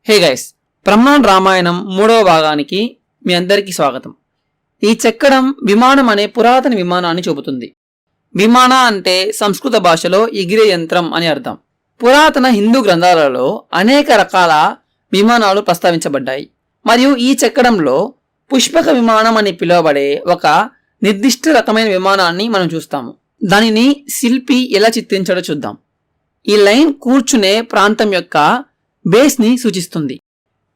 Hey guys, బ్రహ్మాండ రామాయణం 3వ భాగానికి మీ అందరికీ స్వాగతం. ఈ చెక్కడం విమానం అనే పురాతన విమానాన్ని చూపుతుంది. విమాన అంటే సంస్కృత భాషలో ఎగిరే యంత్రం అని అర్థం. పురాతన హిందూ గ్రంథాలలో అనేక రకాల విమానాలు ప్రస్తావించబడ్డాయి మరియు ఈ చెక్కడంలో పుష్పక విమానం అని పిలువబడే ఒక నిర్దిష్ట రకమైన విమానాన్ని మనం చూస్తాము. దానిని శిల్పి ఎలా చిత్రించాడో చూద్దాం. ఈ లైన్ కూర్చునే ప్రాంతం యొక్క బేస్ ని సూచిస్తుంది.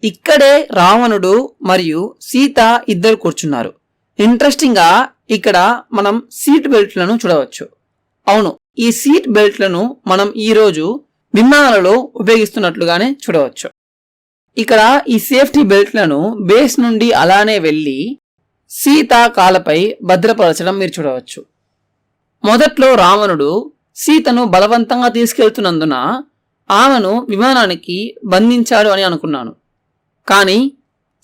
ఇక్కడే రావణుడు మరియు సీత ఇద్దరు కూర్చున్నారు. ఇంట్రెస్టింగ్ గా ఇక్కడ మనం సీట్ బెల్ట్లను చూడవచ్చు. అవును, ఈ సీట్ బెల్ట్లను మనం ఈ రోజు విమానాలలో ఉపయోగిస్తున్నట్లుగానే చూడవచ్చు. ఇక్కడ ఈ సేఫ్టీ బెల్ట్లను బేస్ నుండి అలానే వెళ్లి సీత కాలపై భద్రపరచడం మీరు చూడవచ్చు. మొదట్లో రావణుడు సీతను బలవంతంగా తీసుకెళ్తున్నందున ఆమెను విమానానికి బంధించాడు అని అనుకున్నాను. కానీ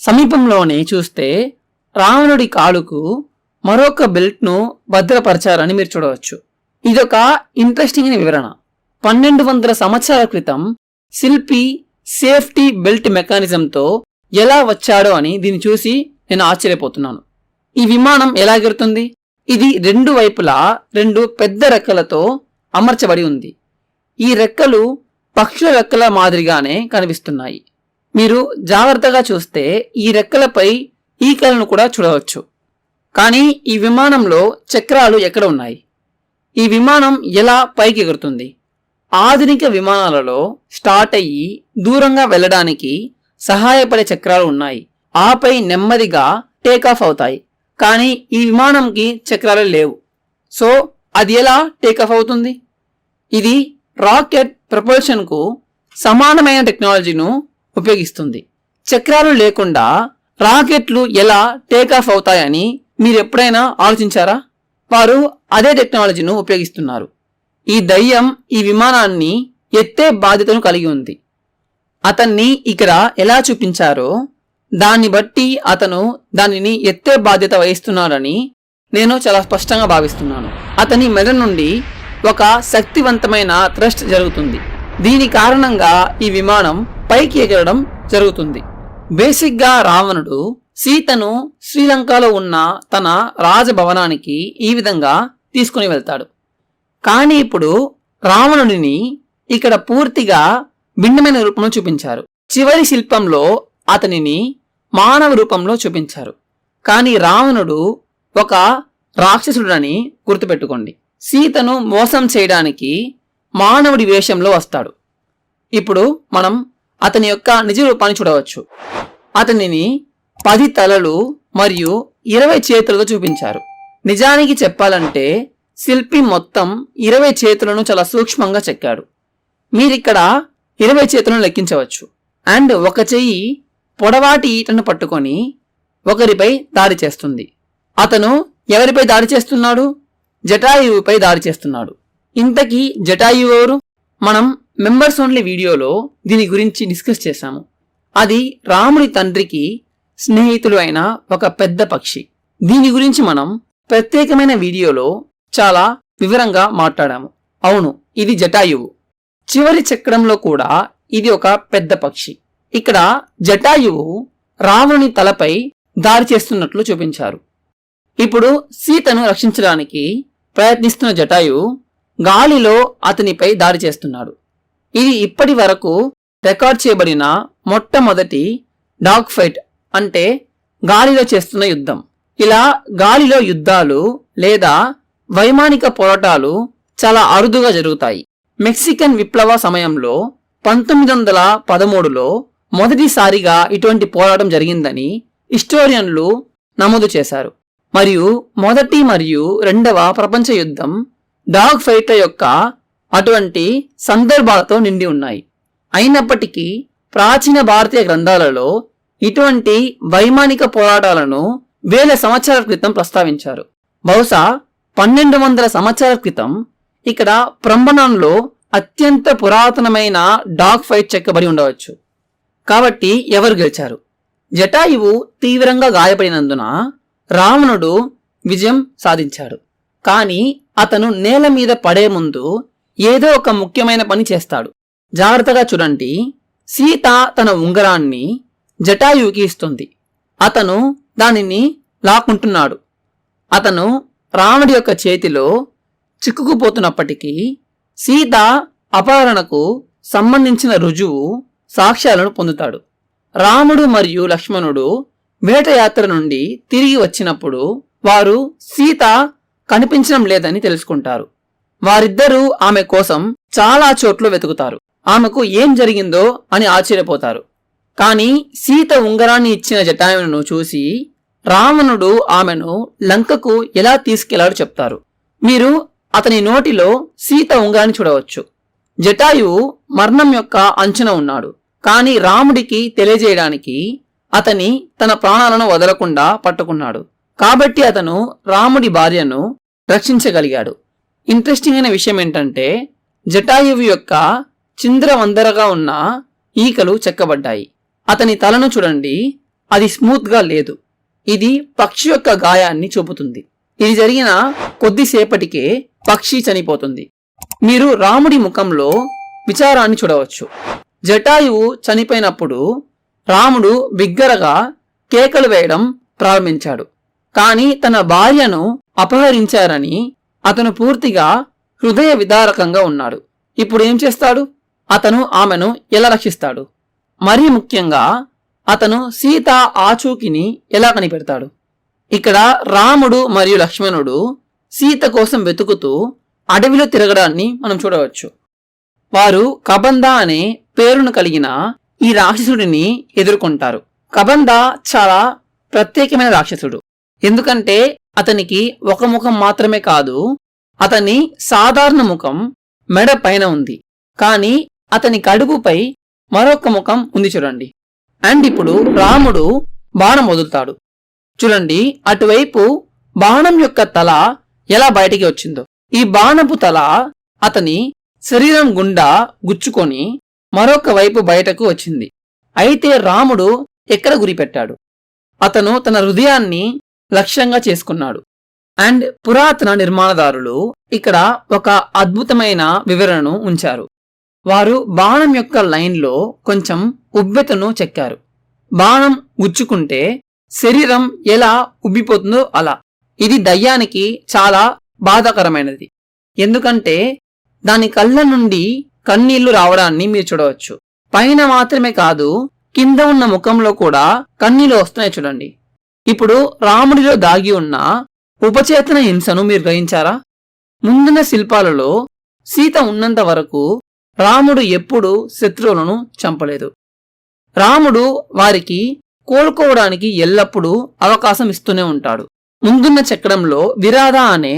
సమీపంలోనే చూస్తే రావణుడి కాలుకు మరొక బెల్ట్ను భద్రపరచారని మీరు చూడవచ్చు. ఇదొక ఇంట్రెస్టింగ్ వివరణ. 1200 సంవత్సరాల క్రితం శిల్పి సేఫ్టీ బెల్ట్ మెకానిజంతో ఎలా వచ్చాడో అని దీన్ని చూసి నేను ఆశ్చర్యపోతున్నాను. ఈ విమానం ఎలా ఎగురుతుంది? ఇది 2 వైపులా 2 పెద్ద రెక్కలతో అమర్చబడి ఉంది. ఈ రెక్కలు పక్షుల రెక్కల మాదిరిగానే కనిపిస్తున్నాయి. మీరు జాగ్రత్తగా చూస్తే ఈ రెక్కలపై ఈకలను కూడా చూడవచ్చు. కానీ ఈ విమానంలో చక్రాలు ఎక్కడ ఉన్నాయి? ఈ విమానం ఎలా పైకి ఎగురుతుంది? ఆధునిక విమానాలలో స్టార్ట్ అయ్యి దూరంగా వెళ్ళడానికి సహాయపడే చక్రాలు ఉన్నాయి. ఆపై నెమ్మదిగా టేకాఫ్ అవుతాయి. కానీ ఈ విమానంకి చక్రాలు లేవు. సో అది ఎలా టేకాఫ్ అవుతుంది? ఇది రాకెట్ ప్రపల్షన్ కు సమానమైన టెక్నాలజీను ఉపయోగిస్తుంది. చక్రాలు లేకుండా రాకెట్లు ఎలా టేకాఫ్ అవుతాయని మీరు ఎప్పుడైనా ఆలోచించారా? వారు అదే టెక్నాలజీను ఉపయోగిస్తున్నారు. ఈ దయ్యం ఈ విమానాన్ని ఎత్తే బాధ్యతను కలిగి ఉంది. అతన్ని ఇక్కడ ఎలా చూపించారో దాన్ని బట్టి అతను దానిని ఎత్తే బాధ్యత వహిస్తున్నాడని నేను చాలా స్పష్టంగా భావిస్తున్నాను. అతని మెడ నుండి ఒక శక్తివంతమైన థ్రస్ట్ జరుగుతుంది. దీని కారణంగా ఈ విమానం పైకి ఎగరడం జరుగుతుంది. బేసిక్గా రావణుడు సీతను శ్రీలంకలో ఉన్న తన రాజభవనానికి ఈ విధంగా తీసుకుని వెళ్తాడు. కానీ ఇప్పుడు రావణుడిని ఇక్కడ పూర్తిగా భిన్నమైన రూపంలో చూపించారు. చివరి శిల్పంలో అతనిని మానవ రూపంలో చూపించారు. కానీ రావణుడు ఒక రాక్షసుడని గుర్తుపెట్టుకోండి. సీతను మోసం చేయడానికి మానవుడి వేషంలో వస్తాడు. ఇప్పుడు మనం అతని యొక్క నిజ రూపాన్ని చూడవచ్చు. అతనిని 10 తలలు మరియు 20 చేతులతో చూపించారు. నిజానికి చెప్పాలంటే శిల్పి మొత్తం 20 చేతులను చాలా సూక్ష్మంగా చెక్కాడు. మీరిక్కడ 20 చేతులను లెక్కించవచ్చు. అండ్ ఒక చెయ్యి పొడవాటి ఈటను పట్టుకొని ఒకరిపై దాడి చేస్తుంది. అతను ఎవరిపై దాడి చేస్తున్నాడు? జటాయువుపై దాడి చేస్తున్నాడు. ఇంతకీ జటాయువు ఎవరు? మనం మెంబర్స్ ఓన్లీ వీడియోలో దీని గురించి డిస్కస్ చేశాము. అది రాముడి తండ్రికి స్నేహితులు అయిన ఒక పెద్ద పక్షి. దీని గురించి మనం ప్రత్యేకమైన వీడియోలో చాలా వివరంగా మాట్లాడాము. అవును, ఇది జటాయువు. చివరి చక్రంలో కూడా ఇది ఒక పెద్ద పక్షి. ఇక్కడ జటాయువు రావణుని తలపై దాడి చేస్తున్నట్లు చూపించారు. ఇప్పుడు సీతను రక్షించడానికి ప్రయత్నిస్తున్న జటాయువు గాలిలో అతనిపై దాడి చేస్తున్నాడు. ఇది ఇప్పటి వరకు రికార్డ్ చేయబడిన మొట్టమొదటి డాగ్ ఫైట్, అంటే గాలిలో చేస్తున్న యుద్ధం. ఇలా గాలిలో యుద్ధాలు లేదా వైమానిక పోరాటాలు చాలా అరుదుగా జరుగుతాయి. మెక్సికన్ విప్లవ సమయంలో 1913లో మొదటిసారిగా ఇటువంటి పోరాటం జరిగిందని హిస్టోరియన్లు నమోదు చేశారు. మరియు మొదటి మరియు 2వ ప్రపంచ యుద్ధం డాగ్ ఫైట్ల యొక్క అటువంటి సందర్భాలతో నిండి ఉన్నాయి. అయినప్పటికీ ప్రాచీన భారతీయ గ్రంథాలలో ఇటువంటి వైమానిక పోరాటాలను 1000 సంవత్సరాల క్రితం ప్రస్తావించారు. బహుశా 1200 సంవత్సరాల క్రితం ఇక్కడ ప్రంబనంలో అత్యంత పురాతనమైన డాగ్ ఫైట్ చెక్కబడి ఉండవచ్చు. కాబట్టి ఎవరు గెలిచారు? జటాయువు తీవ్రంగా గాయపడినందున రావణుడు విజయం సాధించాడు. కానీ అతను నేల మీద పడే ముందు ఏదో ఒక ముఖ్యమైన పని చేస్తాడు. జాగ్రత్తగా చూడండి. సీత తన ఉంగరాన్ని జటాయువుకి ఇస్తుంది. అతను దానిని లాక్కుంటున్నాడు. అతను రాముడి యొక్క చేతిలో చిక్కుకుపోతున్నప్పటికీ సీత అపహరణకు సంబంధించిన రుజువు సాక్ష్యాలను పొందుతాడు. రాముడు మరియు లక్ష్మణుడు వేటయాత్ర నుండి తిరిగి వచ్చినప్పుడు వారు సీత కనిపించడం లేదని తెలుసుకుంటారు. వారిద్దరూ ఆమె కోసం చాలా చోట్ల వెతుకుతారు. ఆమెకు ఏం జరిగిందో అని ఆశ్చర్యపోతారు. కానీ సీత ఉంగరాన్ని ఇచ్చిన జటాయువును చూసి రావణుడు ఆమెను లంకకు ఎలా తీసుకెళ్లాడో చెప్తారు. మీరు అతని నోటిలో సీత ఉంగరాన్ని చూడవచ్చు. జటాయువు మరణం యొక్క అంచున ఉన్నాడు. కానీ రాముడికి తెలియజేయడానికి అతని తన ప్రాణాలను వదలకుండా పట్టుకున్నాడు. కాబట్టి అతను రాముడి భార్యను రక్షించగలిగాడు. ఇంట్రెస్టింగ్ అయిన విషయం ఏంటంటే జటాయువు యొక్క చింద్రవందరగా ఉన్న ఈకలు చెక్కబడ్డాయి. అతని తలను చూడండి, అది స్మూత్ గా లేదు. ఇది పక్షి యొక్క గాయాన్ని చూపుతుంది. ఇది జరిగిన కొద్దిసేపటికే పక్షి చనిపోతుంది. మీరు రాముడి ముఖంలో విచారాన్ని చూడవచ్చు. జటాయువు చనిపోయినప్పుడు రాముడు బిగ్గరగా కేకలు వేయడం ప్రారంభించాడు. కానీ తన భార్యను అపహరించారని అతను పూర్తిగా హృదయ విదారకంగా ఉన్నాడు. ఇప్పుడు ఏం చేస్తాడు? అతను ఆమెను ఎలా రక్షిస్తాడు? మరీ ముఖ్యంగా అతను సీత ఆచూకీని ఎలా కనిపెడతాడు? ఇక్కడ రాముడు మరియు లక్ష్మణుడు సీత కోసం వెతుకుతూ అడవిలో తిరగడాన్ని మనం చూడవచ్చు. వారు కబంధ అనే పేరును కలిగిన ఈ రాక్షసుడిని ఎదుర్కొంటారు. కబంధ చాలా ప్రత్యేకమైన రాక్షసుడు. ఎందుకంటే అతనికి ఒక ముఖం మాత్రమే కాదు, అతని సాధారణ ముఖం మెడ పైన ఉంది. కానీ అతని కడుపుపై మరొక ముఖం ఉంది చూడండి. అండ్ ఇప్పుడు రాముడు బాణం వదులుతాడు. చూడండి, అటువైపు బాణం యొక్క తల ఎలా బయటికి వచ్చిందో. ఈ బాణపు తల అతని శరీరం గుండా గుచ్చుకొని మరొక వైపు బయటకు వచ్చింది. అయితే రాముడు ఎక్కడ గురిపెట్టాడు? అతను తన హృదయాన్ని లక్ష్యంగా చేసుకున్నాడు. అండ్ పురాతన నిర్మాణదారులు ఇక్కడ ఒక అద్భుతమైన వివరణను ఉంచారు. వారు బాణం యొక్క లైన్లో కొంచెం ఉబ్బెతను చెక్కారు. బాణం గుచ్చుకుంటే శరీరం ఎలా ఉబ్బిపోతుందో అలా. ఇది దయ్యానికి చాలా బాధాకరమైనది. ఎందుకంటే దాని కళ్ళ నుండి కన్నీళ్లు రావడాన్ని మీరు చూడవచ్చు. పైన మాత్రమే కాదు, కింద ఉన్న ముఖంలో కూడా కన్నీళ్లు వస్తున్నాయి చూడండి. ఇప్పుడు రాముడిలో దాగి ఉన్న ఉపచేతన హింసను మీరు గ్రహించారా? ముందున్న శిల్పాలలో సీత ఉన్నంత వరకు రాముడు ఎప్పుడూ శత్రువులను చంపలేదు. రాముడు వారికి కోలుకోవడానికి ఎల్లప్పుడూ అవకాశం ఇస్తూనే ఉంటాడు. ముందున్న చక్రంలో విరాధ అనే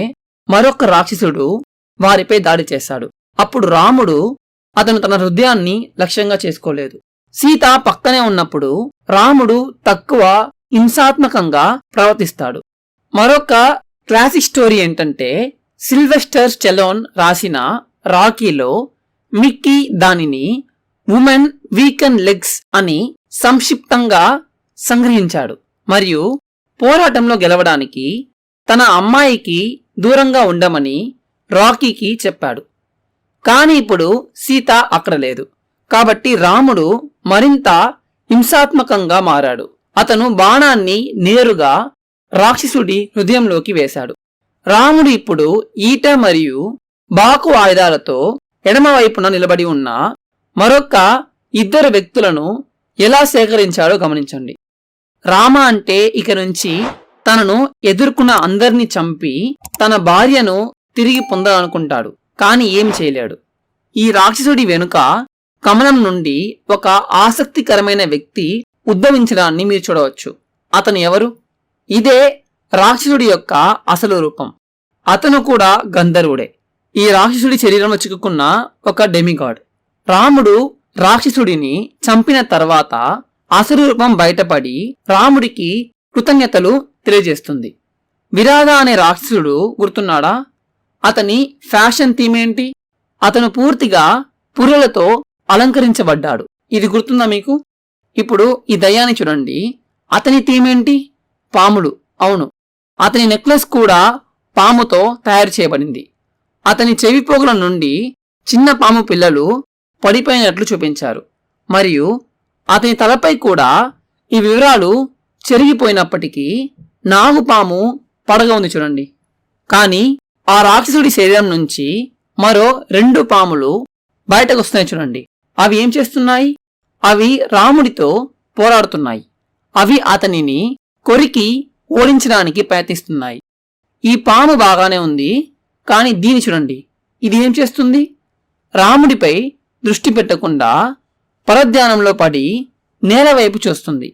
మరొక రాక్షసుడు వారిపై దాడి చేశాడు. అప్పుడు రాముడు అతను తన హృదయాన్ని లక్ష్యంగా చేసుకోలేదు. సీత పక్కనే ఉన్నప్పుడు రాముడు తక్కువ హింసాత్మకంగా ప్రవర్తిస్తాడు. మరొక క్లాసిక్ స్టోరీ ఏంటంటే సిల్వెస్టర్ స్టెలోన్ రాసిన రాకీలో మిక్కీ దానిని ఉమెన్ వీకెన్ లెగ్స్ అని సంక్షిప్తంగా సంగ్రహించాడు మరియు పోరాటంలో గెలవడానికి తన అమ్మాయికి దూరంగా ఉండమని రాకీకి చెప్పాడు. కాని ఇప్పుడు సీత అక్కడ లేదు. కాబట్టి రాముడు మరింత హింసాత్మకంగా మారాడు. అతను బాణాన్ని నేరుగా రాక్షసుడి హృదయంలోకి వేశాడు. రాముడు ఇప్పుడు ఈట మరియు బాకు ఆయుధాలతో ఎడమవైపున నిలబడి ఉన్న మరొక ఇద్దరు వ్యక్తులను ఎలా సేకరించాడో గమనించండి. రామ అంటే ఇక నుంచి తనను ఎదుర్కొన్న అందరినీ చంపి తన భార్యను తిరిగి పొందాలనుకుంటాడు. కాని ఏం చేయలేడు. ఈ రాక్షసుడి వెనుక కమలం నుండి ఒక ఆసక్తికరమైన వ్యక్తి ఉద్భవించడాన్ని మీరు చూడవచ్చు. అతను ఎవరు? ఇదే రాక్షసుడి యొక్క అసలు రూపం. అతను కూడా గంధర్వుడే. ఈ రాక్షసుడి శరీరంలో చిక్కుకున్న ఒక డెమిగాడ్. రాముడు రాక్షసుడిని చంపిన తర్వాత అసలు రూపం బయటపడి రాముడికి కృతజ్ఞతలు తెలియజేస్తుంది. విరాధ అనే రాక్షసుడు గుర్తున్నాడా? అతని ఫ్యాషన్ థీమ్ ఏంటి? అతను పూర్తిగా పుర్రెలతో అలంకరించబడ్డాడు. ఇది గుర్తుందా మీకు? ఇప్పుడు ఈ దయ్యాన్ని చూడండి. అతని థీమ్ ఏంటి? పాములు. అవును, అతని నెక్లెస్ కూడా పాముతో తయారు చేయబడింది. అతని చెవి పోగుల నుండి చిన్న పాము పిల్లలు పడిపోయినట్లు చూపించారు. మరియు అతని తలపై కూడా ఈ వివరాలు చెరిగిపోయినప్పటికీ నాగుపాము పడగ ఉంది చూడండి. కానీ ఆ రాక్షసుడి శరీరం నుంచి మరో 2 పాములు బయటకు వస్తున్నాయి చూడండి. అవి ఏం చేస్తున్నాయి? అవి రాముడితో పోరాడుతున్నాయి. అవి అతనిని కొరికి ఓడించడానికి ప్రయత్నిస్తున్నాయి. ఈ పాము బాగానే ఉంది, కానీ దీని చూడండి, ఇది ఏం చేస్తుంది? రాముడిపై దృష్టి పెట్టకుండా పరధ్యానంలో పడి నేల వైపు చూస్తుంది.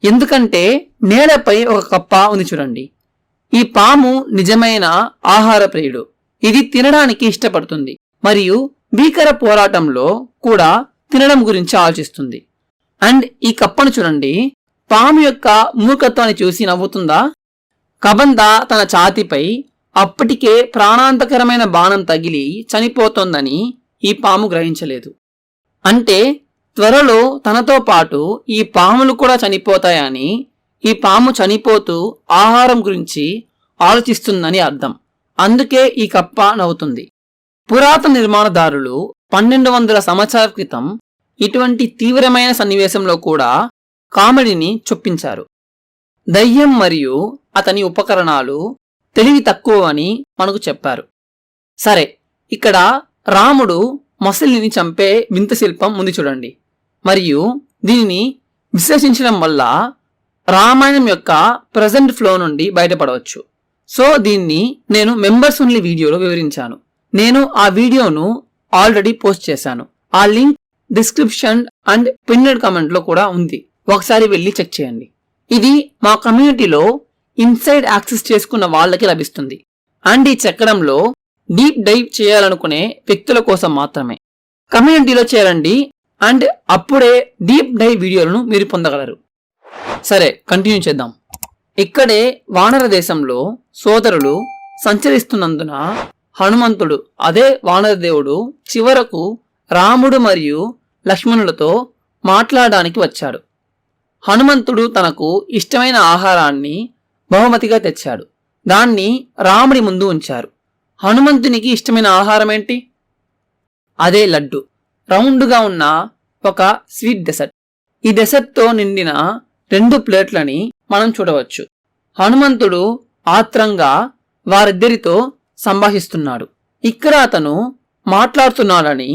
ఎందుకంటే నేలపై ఒక కప్ప ఉంది చూడండి. ఈ పాము నిజమైన ఆహార ప్రియుడు. ఇది తినడానికి ఇష్టపడుతుంది మరియు భీకర పోరాటంలో కూడా తినడం గురించి ఆలోచిస్తుంది. అండ్ ఈ కప్పను చూడండి, పాము యొక్క మూర్ఖత్వాన్ని చూసి నవ్వుతుందా? కబంద తన ఛాతీపై అప్పటికే ప్రాణాంతకరమైన బాణం తగిలి చనిపోతోందని ఈ పాము గ్రహించలేదు. అంటే త్వరలో తనతో పాటు ఈ పాములు కూడా చనిపోతాయని ఈ పాము చనిపోతూ ఆహారం గురించి ఆలోచిస్తుందని అర్థం. అందుకే ఈ కప్ప నవ్వుతుంది. పురాతన నిర్మాణదారులు 1200 సంవత్సరాల క్రితం ఇటువంటి తీవ్రమైన సన్నివేశంలో కూడా కామెడీని చొప్పించారు. దయ్యం మరియు అతని ఉపకరణాలు తెలివి తక్కువని మనకు చెప్పారు. సరే, ఇక్కడ రాముడు మొసలిని చంపే వింత శిల్పం ఉంది చూడండి. మరియు దీనిని విశ్లేషించడం వల్ల రామాయణం యొక్క ప్రజెంట్ ఫ్లో నుండి బయటపడవచ్చు. సో దీన్ని నేను మెంబర్స్ ఓన్లీ వీడియోలో వివరించాను. నేను ఆ వీడియోను ఆల్రెడీ పోస్ట్ చేశాను. ఆ లింక్ డిస్క్రిప్షన్ అండ్ పిన్నెడ్ కామెంట్ లో కూడా ఉంది. ఒకసారి వెళ్ళి చెక్ చేయండి. ఇది మా కమ్యూనిటీలో ఇన్సైడ్ యాక్సెస్ చేసుకున్న వాళ్ళకి లభిస్తుంది. అండ్ ఈ చెక్కడంలో డీప్ డైవ్ చేయాలనుకునే వ్యక్తుల కోసం మాత్రమే. కమ్యూనిటీలో చేరండి అండ్ అప్పుడే డీప్ డైవ్ వీడియోలను మీరు పొందగలరు. సరే, కంటిన్యూ చేద్దాం. ఇక్కడే వానర దేశంలో సోదరులు సంచరిస్తున్నందున హనుమంతుడు, అదే వానర దేవుడు, చివరకు రాముడు మరియు లక్ష్మణులతో మాట్లాడడానికి వచ్చాడు. హనుమంతుడు తనకు ఇష్టమైన ఆహారాన్ని బహుమతిగా తెచ్చాడు. దాన్ని రాముడి ముందు ఉంచారు. హనుమంతునికి ఇష్టమైన ఆహారం ఏంటి? అదే లడ్డు, రౌండ్గా ఉన్న ఒక స్వీట్ డెసర్ట్. ఈ డెసర్ట్తో నిండిన 2 ప్లేట్లని మనం చూడవచ్చు. హనుమంతుడు ఆత్రంగా వారిద్దరితో సంభాషిస్తున్నాడు. ఇక్కడ అతను మాట్లాడుతున్నాడని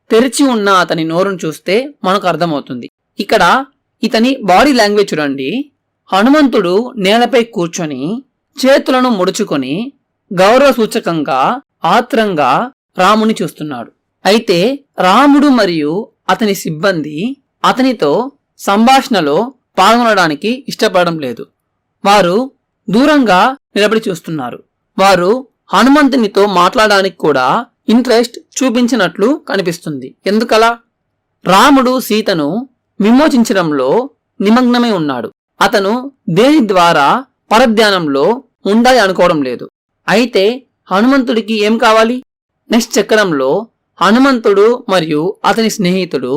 తెరిచి ఉన్న అతని నోరును చూస్తే మనకు అర్థమవుతుంది. ఇక్కడ ఇతని బాడీ లాంగ్వేజ్ చూడండి. హనుమంతుడు నేలపై కూర్చొని చేతులను ముడుచుకొని గౌరవ సూచకంగా ఆత్రంగా రాముని చూస్తున్నాడు. అయితే రాముడు మరియు అతని సిబ్బంది అతనితో సంభాషణలో పాల్గొనడానికి ఇష్టపడడం లేదు. వారు దూరంగా నిలబడి చూస్తున్నారు. వారు హనుమంతునితో మాట్లాడడానికి కూడా ఇంట్రెస్ట్ చూపించినట్లు కనిపిస్తుంది. ఎందుకలా? రాముడు సీతను విమోచించడంలో నిమగ్నమై ఉన్నాడు. అతను దేని ద్వారా పరధ్యానంలో ఉండాలి అనుకోవడం లేదు. అయితే హనుమంతుడికి ఏం కావాలి? నెక్స్ట్ చక్రంలో హనుమంతుడు మరియు అతని స్నేహితుడు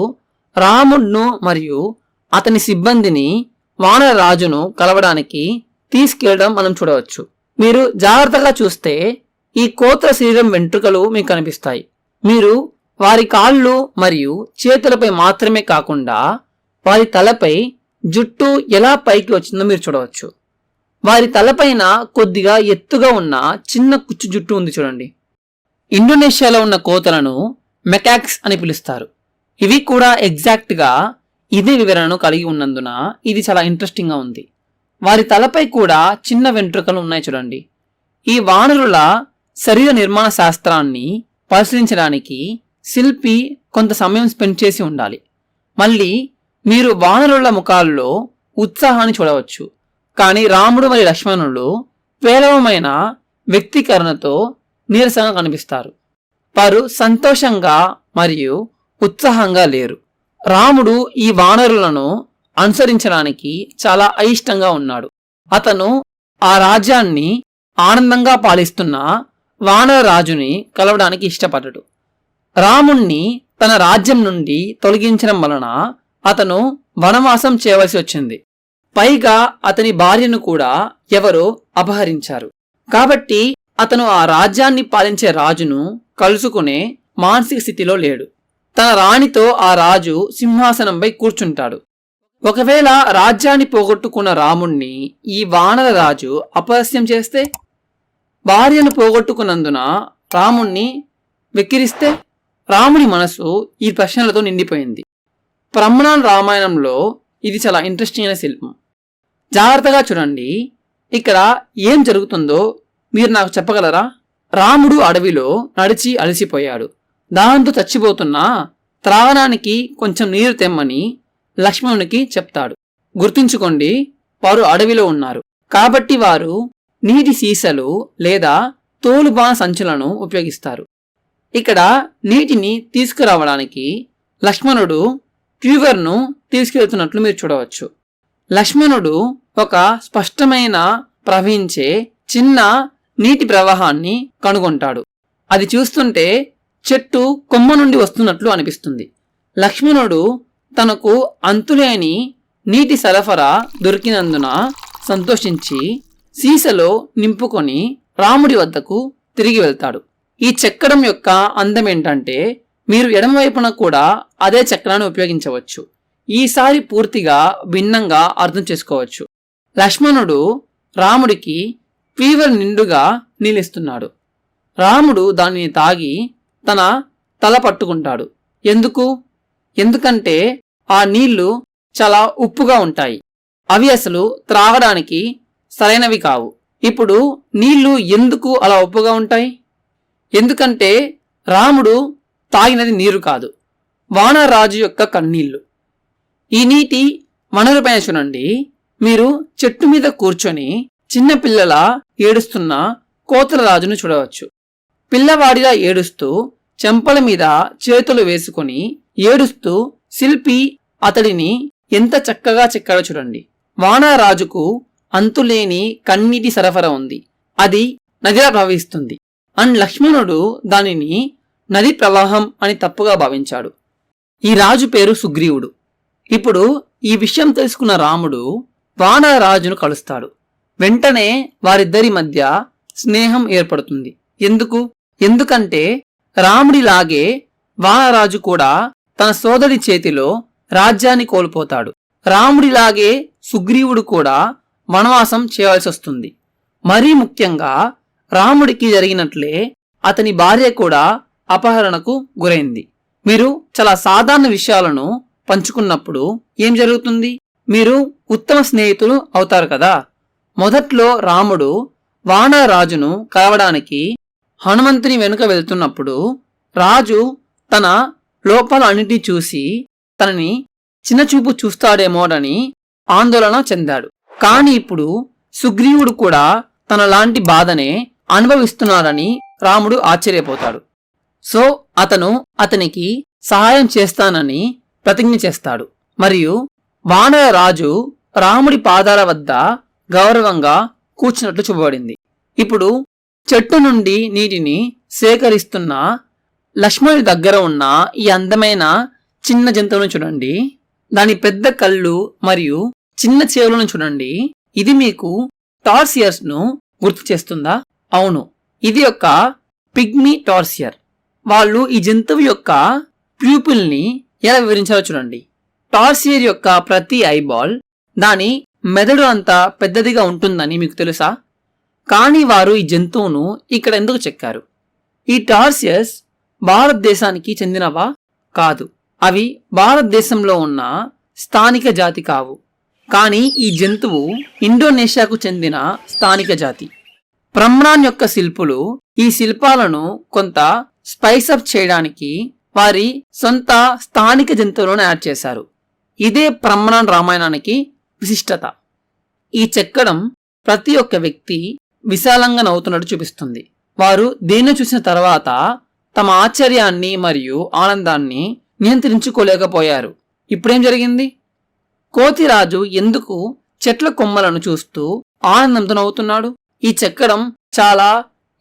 రాముడును మరియు అతని సిబ్బందిని వానర రాజును కలవడానికి తీసుకెళ్లడం మనం చూడవచ్చు. మీరు జాగ్రత్తగా చూస్తే ఈ కోత్ర శరీరం వెంట్రుకలు మీకు కనిపిస్తాయి. మీరు వారి కాళ్ళు మరియు చేతులపై మాత్రమే కాకుండా వారి తలపై జుట్టు ఎలా పైకి వచ్చిందో మీరు చూడవచ్చు. వారి తలపైన కొద్దిగా ఎత్తుగా ఉన్న చిన్న కుచ్చు జుట్టు ఉంది చూడండి. ఇండోనేషియాలో ఉన్న కోతలను మెకాక్స్ అని పిలుస్తారు. ఇవి కూడా ఎగ్జాక్ట్గా ఇదే వివరణను కలిగి ఉన్నందున ఇది చాలా ఇంట్రెస్టింగ్గా ఉంది. వారి తలపై కూడా చిన్న వెంట్రుకలు ఉన్నాయి చూడండి. ఈ వానరుల శరీర నిర్మాణ శాస్త్రాన్ని పరిశీలించడానికి శిల్పి కొంత సమయం స్పెండ్ చేసి ఉండాలి. మళ్ళీ మీరు వానరుల ముఖాల్లో ఉత్సాహాన్ని చూడవచ్చు. కానీ రాముడు మరియు లక్ష్మణులు పేలవమైన వ్యక్తీకరణతో నీరసంగా కనిపిస్తారు. వారు సంతోషంగా మరియు ఉత్సాహంగా లేరు. రాముడు ఈ వానరులను అనుసరించడానికి చాలా అయిష్టంగా ఉన్నాడు. అతను ఆ రాజ్యాన్ని ఆనందంగా పాలిస్తున్న వానర రాజుని కలవడానికి ఇష్టపడడు. రాముణ్ణి తన రాజ్యం నుండి తొలగించడం వలన అతను వనవాసం చేయవలసి వచ్చింది. పైగా అతని భార్యను కూడా ఎవరో అపహరించారు. కాబట్టి అతను ఆ రాజ్యాన్ని పాలించే రాజును కలుసుకునే మానసిక స్థితిలో లేడు. తన రాణితో ఆ రాజు సింహాసనంపై కూర్చుంటాడు. ఒకవేళ రాజ్యాన్ని పోగొట్టుకున్న రాముణ్ణి ఈ వానర రాజు అపహాస్యం చేస్తే, భార్యను పోగొట్టుకున్నందున రాముణ్ణి వెక్కిరిస్తే, రాముడి మనసు ఈ ప్రశ్నలతో నిండిపోయింది. బ్రహ్మణాన్ రామాయణంలో ఇది చాలా ఇంట్రెస్టింగ్ అయిన శిల్పం. జాగ్రత్తగా చూడండి. ఇక్కడ ఏం జరుగుతుందో మీరు నాకు చెప్పగలరా? రాముడు అడవిలో నడిచి అలసిపోయాడు. దాంతో చచ్చిపోతున్నా త్రాగడానికి కొంచెం నీరు తెమ్మని లక్ష్మణునికి చెప్తాడు. గుర్తుంచుకోండి, వారు అడవిలో ఉన్నారు కాబట్టి వారు నీటి సీసలు లేదా తోలుబాణ సంచులను ఉపయోగిస్తారు. ఇక్కడ నీటిని తీసుకురావడానికి లక్ష్మణుడు ట్యూబర్ను తీసుకెళ్తున్నట్లు మీరు చూడవచ్చు. లక్ష్మణుడు ఒక స్పష్టమైన ప్రవహించే చిన్న నీటి ప్రవాహాన్ని కనుగొంటాడు. అది చూస్తుంటే చెట్టు కొమ్మ నుండి వస్తున్నట్లు అనిపిస్తుంది. లక్ష్మణుడు తనకు అంతులేని నీటి సరఫరా దొరికినందున సంతోషించి సీసలో నింపుకొని రాముడి వద్దకు తిరిగి వెళ్తాడు. ఈ చక్రం యొక్క అందం ఏంటంటే, మీరు ఎడమవైపున కూడా అదే చక్రాన్ని ఉపయోగించవచ్చు. ఈసారి పూర్తిగా భిన్నంగా అర్థం చేసుకోవచ్చు. లక్ష్మణుడు రాముడికి ఫీవర్ నిండుగా నీళ్ళిస్తున్నాడు. రాముడు దానిని తాగి తన తల పట్టుకుంటాడు. ఎందుకంటే ఆ నీళ్లు చాలా ఉప్పుగా ఉంటాయి. అవి అసలు త్రాగడానికి సరైనవి కావు. ఇప్పుడు నీళ్లు ఎందుకు అలా ఉప్పుగా ఉంటాయి? ఎందుకంటే రాముడు తాగినది నీరు కాదు, వానరాజు యొక్క కన్నీళ్లు. ఈ నీటి వనరుపైన చూడండి. మీరు చెట్టు మీద కూర్చొని చిన్నపిల్లల ఏడుస్తున్న కోతల రాజును చూడవచ్చు. పిల్లవాడిలా ఏడుస్తూ చెంపల మీద చేతులు వేసుకొని ఏడుస్తూ శిల్పి అతడిని ఎంత చక్కగా చెక్కాడో చూడండి. వానరాజుకు అంతులేని కన్నీటి సరఫరా ఉంది. అది నదిలా ప్రవహిస్తుంది. అండ్ లక్ష్మణుడు దానిని నది ప్రవాహం అని తప్పుగా భావించాడు. ఈ రాజు పేరు సుగ్రీవుడు. ఇప్పుడు ఈ విషయం తెలుసుకున్న రాముడు వానరాజును కలుస్తాడు. వెంటనే వారిద్దరి మధ్య స్నేహం ఏర్పడుతుంది. ఎందుకంటే రాముడిలాగే వానరాజు కూడా తన సోదరి చేతిలో రాజ్యాన్ని కోల్పోతాడు. రాముడిలాగే సుగ్రీవుడు కూడా వనవాసం చేయాల్సి వస్తుంది. మరీ ముఖ్యంగా రాముడికి జరిగినట్లే అతని భార్య కూడా అపహరణకు గురైంది. మీరు చాలా సాధారణ విషయాలను పంచుకున్నప్పుడు ఏం జరుగుతుంది? మీరు ఉత్తమ స్నేహితులు అవుతారు కదా. మొదట్లో రాముడు వానరాజును కలవడానికి హనుమంతుని వెనుక వెళ్తున్నప్పుడు రాజు తన లోపాలన్నిటినీ చూసి తనని చిన్నచూపు చూస్తాడేమోనని ఆందోళన చెందాడు. కాని ఇప్పుడు సుగ్రీవుడు కూడా తనలాంటి బాధనే అనుభవిస్తున్నాడని రాముడు ఆశ్చర్యపోతాడు. సో అతను అతనికి సహాయం చేస్తానని ప్రతిజ్ఞ చేస్తాడు. మరియు వానరరాజు రాముడి పాదాల వద్ద గౌరవంగా కూర్చున్నట్లు చూపబడింది. ఇప్పుడు చెట్టు నుండి నీటిని సేకరిస్తున్న లక్ష్మణుడి దగ్గర ఉన్న ఈ అందమైన చిన్న జంతువును చూడండి. దాని పెద్ద కళ్ళు మరియు చిన్న చెవులను చూడండి. ఇది మీకు టార్సియర్స్ ను గుర్తు చేస్తుందా? అవును, ఇది ఒక పిగ్మీ టార్సియర్. వాళ్ళు ఈ జంతువు యొక్క ప్యూపిల్ ని ఎలా వివరించాలో చూడండి. టార్సియర్ యొక్క ప్రతి ఐబాల్ దాని మెదడు అంత పెద్దదిగా ఉంటుందని మీకు తెలుసా? కానీ వారు ఈ జంతువును ఇక్కడ ఎందుకు చెక్కారు? ఈ టార్సియర్స్ భారతదేశానికి చెందినవా? కాదు, అవి భారతదేశంలో ఉన్న స్థానిక జాతి కావు. కానీ ఈ జంతువు ఇండోనేషియాకు చెందిన స్థానిక జాతి. బ్రహ్మణాన్ యొక్క శిల్పులు ఈ శిల్పాలను కొంత స్పైస్ అప్ చేయడానికి వారి సొంత స్థానిక జంతువులను యాడ్ చేశారు. ఇదే బ్రహ్మణాన్ రామాయణానికి విశిష్టత. ఈ చెక్కడం ప్రతి ఒక్క వ్యక్తి విశాలంగా నవ్వుతున్నట్టు చూపిస్తుంది. వారు దేన్ని చూసిన తర్వాత తమ ఆశ్చర్యాన్ని మరియు ఆనందాన్ని నియంత్రించుకోలేకపోయారు. ఇప్పుడేం జరిగింది? కోతిరాజు ఎందుకు చెట్ల కొమ్మలను చూస్తూ ఆనందంతో నవ్వుతున్నాడు? ఈ చెక్కడం చాలా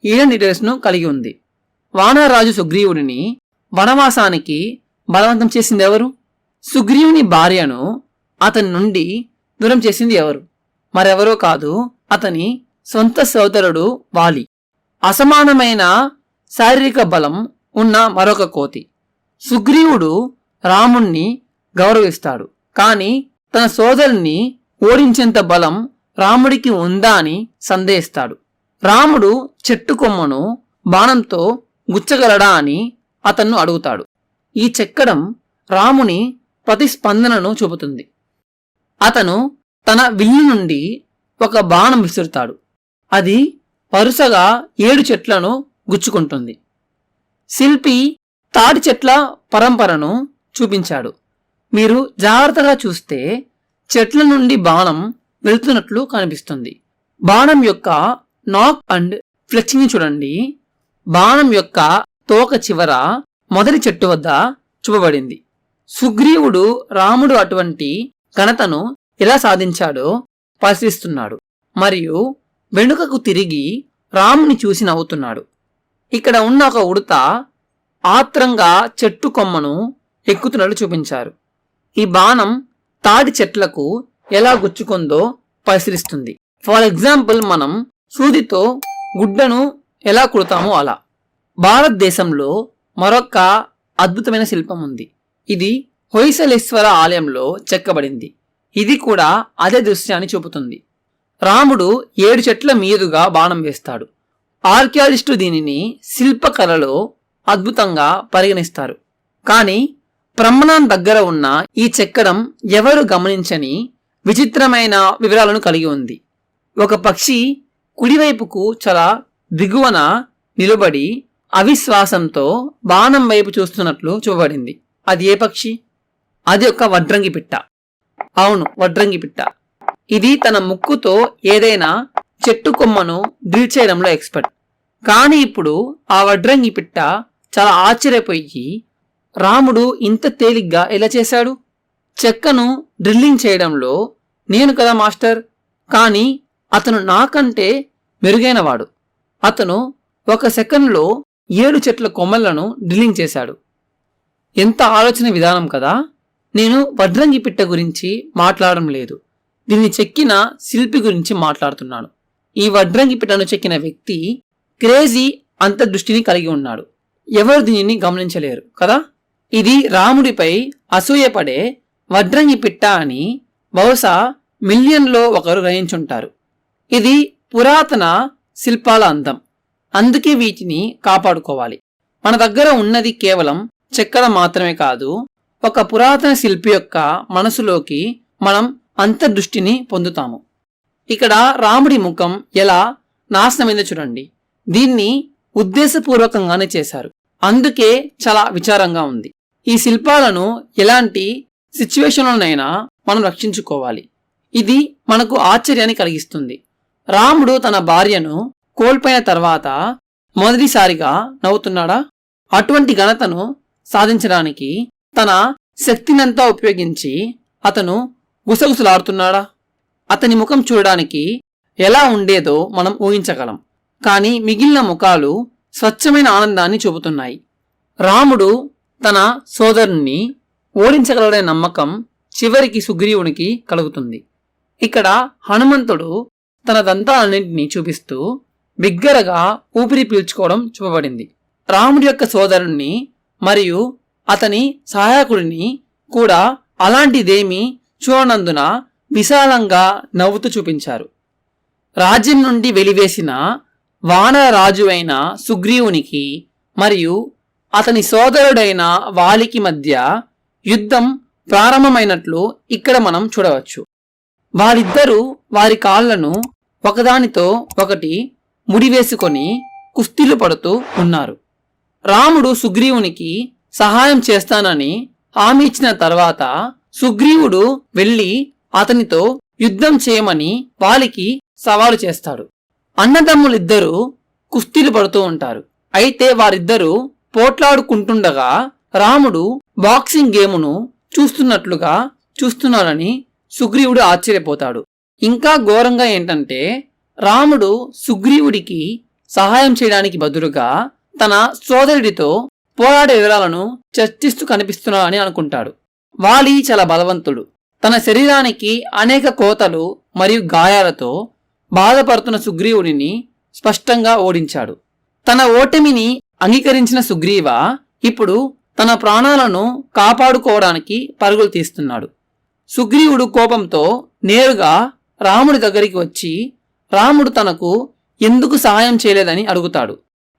ఈడెన్ డీటెయిల్స్ ను కలిగి ఉంది. వానరరాజు సుగ్రీవుడిని వనవాసానికి బలవంతం చేసింది ఎవరు? సుగ్రీవుని భార్యను అతని నుండి దూరం చేసింది ఎవరు? మరెవరో కాదు, అతని సొంత సోదరుడు వాలి. అసమానమైన శారీరక బలం ఉన్న మరొక కోతి. సుగ్రీవుడు రాముణ్ణి గౌరవిస్తాడు. కాని తన సోదరుణ్ణి ఓడించేంత బలం రాముడికి ఉందా అని సందేహిస్తాడు. రాముడు చెట్టు కొమ్మను బాణంతో గుచ్చగలడా అని అతన్ను అడుగుతాడు. ఈ చెక్కడం రాముని ప్రతిస్పందనను చూపుతుంది. అతను తన విల్లు నుండి ఒక బాణం విసురుతాడు. అది వరుసగా 7 చెట్లను గుచ్చుకుంటుంది. శిల్పి తాటి చెట్ల పరంపరను చూపించాడు. మీరు జాగ్రత్తగా చూస్తే చెట్ల నుండి బాణం వెళ్తున్నట్లు కనిపిస్తుంది. బాణం యొక్క నాక్ అండ్ ఫ్లెక్సింగ్ చూడండి. బాణం యొక్క తోక చివర మొదటి చెట్టు వద్ద చూపబడింది. సుగ్రీవుడు రాముడు అటువంటి ఘనతను ఎలా సాధించాడో పరిశీలిస్తున్నాడు మరియు వెనుకకు తిరిగి రాముని చూసి నవ్వుతున్నాడు. ఇక్కడ ఉన్న ఒక ఉడత ఆత్రంగా చెట్టు కొమ్మను ఎక్కుతున్నట్లు చూపించారు. ఈ బాణం తాటి చెట్లకు ఎలా గుచ్చుకుందో పరిశీలిస్తుంది. ఫర్ ఎగ్జాంపుల్, మనం సూదితో గుడ్డను ఎలా కుడతామో అలా. భారతదేశంలో మరొక అద్భుతమైన శిల్పం ఉంది. ఇది హొయసలేశ్వర ఆలయంలో చెక్కబడింది. ఇది కూడా అదే దృశ్యాన్ని చూపుతుంది. రాముడు 7 చెట్ల మీదుగా బాణం వేస్తాడు. ఆర్కియాలజిస్టు దీనిని శిల్పకళలో అద్భుతంగా పరిగణిస్తారు. కానీ బ్రహ్మనాన్ దగ్గర ఉన్న ఈ చెక్కడం ఎవరు గమనించని విచిత్రమైన వివరాలను కలిగి ఉంది. ఒక పక్షి కుడివైపుకు చాలా దిగువన నిలబడి అవిశ్వాసంతో బాణం వైపు చూస్తున్నట్లు చూపబడింది. అది ఏ పక్షి? అది ఒక వడ్రంగి పిట్ట. అవును, వడ్రంగి పిట్ట. ఇది తన ముక్కుతో ఏదైనా చెట్టు కొమ్మను డ్రిల్ చేయడంలో ఎక్స్పర్ట్. కానీ ఇప్పుడు ఆ వడ్రంగి పిట్ట చాలా ఆశ్చర్యపోయి, రాముడు ఇంత తేలిగ్గా ఎలా చేశాడు? చెక్కను డ్రిల్లింగ్ చేయడంలో నేను కదా మాస్టర్. కానీ అతను నాకంటే మెరుగైనవాడు. అతను 1 సెకండ్లో 7 చెట్ల కొమ్మలను డ్రిల్లింగ్ చేశాడు. ఎంత ఆలోచన విధానం కదా. నేను వడ్రంగి పిట్ట గురించి మాట్లాడడం లేదు, దీన్ని చెక్కిన శిల్పి గురించి మాట్లాడుతున్నాను. ఈ వడ్రంగి పిట్టను చెక్కిన వ్యక్తి క్రేజీ అంతర్దృష్టిని కలిగి ఉన్నాడు. ఎవరు దీనిని గమనించలేరు కదా. ఇది రాముడిపై అసూయపడే వడ్రంగి పిట్ట అని బహుశా మిలియన్లో ఒకరు గ్రహించుంటారు. ఇది పురాతన శిల్పాల అందం, అందుకే వీటిని కాపాడుకోవాలి. మన దగ్గర ఉన్నది కేవలం చెక్కడం మాత్రమే కాదు, ఒక పురాతన శిల్పి యొక్క మనసులోకి మనం అంతర్దృష్టిని పొందుతాము. ఇక్కడ రాముడి ముఖం ఎలా నాశనమైందో చూడండి. దీన్ని ఉద్దేశపూర్వకంగానే చేశారు, అందుకే చాలా విచారంగా ఉంది. ఈ శిల్పాలను ఎలాంటి సిచ్యువేషన్లోనైనా మనం రక్షించుకోవాలి. ఇది మనకు ఆశ్చర్యాన్ని కలిగిస్తుంది. రాముడు తన భార్యను కోల్పోయిన తర్వాత మొదటిసారిగా నవ్వుతున్నాడా? అటువంటి ఘనతను సాధించడానికి తన శక్తినంతా ఉపయోగించి అతను గుసగుసలాడుతున్నాడా? అతని ముఖం చూడడానికి ఎలా ఉండేదో మనం ఊహించగలం. కానీ మిగిలిన ముఖాలు స్వచ్ఛమైన ఆనందాన్ని చూపుతున్నాయి. రాముడు తన సోదరుణ్ణి ఓడించగలడనే నమ్మకం చివరికి సుగ్రీవునికి కలుగుతుంది. ఇక్కడ హనుమంతుడు తన దంతాలన్నింటినీ చూపిస్తూ బిగ్గరగా ఊపిరి పీల్చుకోవడం చూపబడింది. రాముడి యొక్క సోదరుణ్ణి మరియు అతని సహాయకుడిని కూడా అలాంటిదేమీ చూడనందున విశాలంగా నవ్వుతూ చూపించారు. రాజ్యం నుండి వెలివేసిన వానర రాజు అయిన సుగ్రీవునికి మరియు అతని సోదరుడైన వాలికి మధ్య యుద్ధం ప్రారంభమైనట్లు ఇక్కడ మనం చూడవచ్చు. వారిద్దరూ వారి కాళ్లను ఒకదానితో ఒకటి ముడివేసుకొని కుస్తీలు పడుతూ ఉన్నారు. రాముడు సుగ్రీవునికి సహాయం చేస్తానని హామీ ఇచ్చిన తర్వాత సుగ్రీవుడు వెళ్లి అతనితో యుద్ధం చేయమని వాలికి సవాలు చేస్తాడు. అన్నదమ్ములిద్దరూ కుస్తీలు పడుతూ ఉంటారు. అయితే వారిద్దరూ పోట్లాడుకుంటుండగా రాముడు బాక్సింగ్ గేమును చూస్తున్నట్లుగా చూస్తున్నాడని సుగ్రీవుడు ఆశ్చర్యపోతాడు. ఇంకా ఘోరంగా ఏంటంటే రాముడు సుగ్రీవుడికి సహాయం చేయడానికి బదులుగా తన సోదరుడితో పోరాడే వివరాలను చర్చిస్తూ కనిపిస్తున్నాడని అనుకుంటాడు. వాలి చాలా బలవంతుడు. తన శరీరానికి అనేక కోతలు మరియు గాయాలతో బాధపడుతున్న సుగ్రీవుడిని స్పష్టంగా ఓడించాడు. తన ఓటమిని అంగీకరించిన సుగ్రీవ ఇప్పుడు తన ప్రాణాలను కాపాడుకోవడానికి పరుగులు తీస్తున్నాడు. సుగ్రీవుడు కోపంతో నేరుగా రాముడి దగ్గరికి వచ్చి రాముడు తనకు ఎందుకు సహాయం చేయలేదని అడుగుతాడు.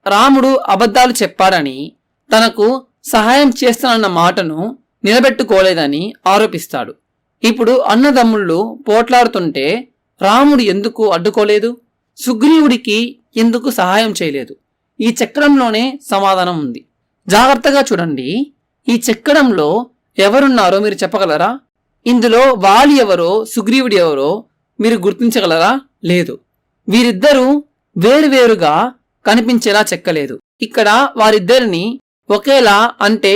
రాముడు అబద్ధాలు చెప్పాడని, తనకు సహాయం చేస్తానన్న మాటను నిలబెట్టుకోలేదని ఆరోపిస్తాడు. ఇప్పుడు అన్నదమ్ముళ్ళు పోట్లాడుతుంటే రాముడు ఎందుకు అడ్డుకోలేదు? సుగ్రీవుడికి ఎందుకు సహాయం చేయలేదు? ఈ చక్రంలోనే సమాధానం ఉంది. జాగ్రత్తగా చూడండి. ఈ చక్రంలో ఎవరున్నారో మీరు చెప్పగలరా? ఇందులో వాలి ఎవరో సుగ్రీవుడి ఎవరో మీరు గుర్తించగలరా? లేదు. వీరిద్దరూ వేరువేరుగా కనిపించేలా చెక్కలేదు. ఇక్కడ వారిద్దరిని ఒకేలా అంటే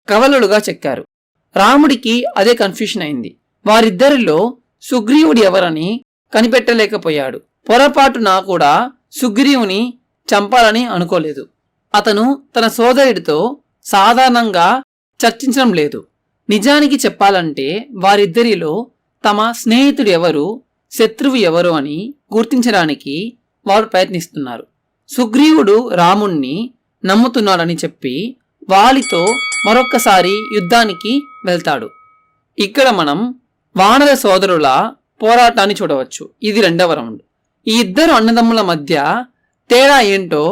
కవలలుగా చెక్కారు. రాముడికి అదే కన్ఫ్యూషన్ అయింది. వారిద్దరిలో సుగ్రీవుడి ఎవరని కనిపెట్టలేకపోయాడు. పొరపాటున కూడా సుగ్రీవుని చంపాలని అనుకోలేదు. అతను తన సోదరుడితో సాధారణంగా చర్చించడం లేదు. నిజానికి చెప్పాలంటే వారిద్దరిలో తమ స్నేహితుడు ఎవరు, శత్రువు ఎవరు అని గుర్తించడానికి వారు ప్రయత్నిస్తున్నారు. సుగ్రీవుడు రాముణ్ణి నమ్ముతున్నాడని చెప్పి వాలితో మరొక్కసారి యుద్ధానికి వెళ్తాడు. ఇక్కడ మనం వానర సోదరుల పోరాటాన్ని చూడవచ్చు. ఇది 2వ రౌండ్. ఈ ఇద్దరు అన్నదమ్ముల మధ్య తేడా ఏంటో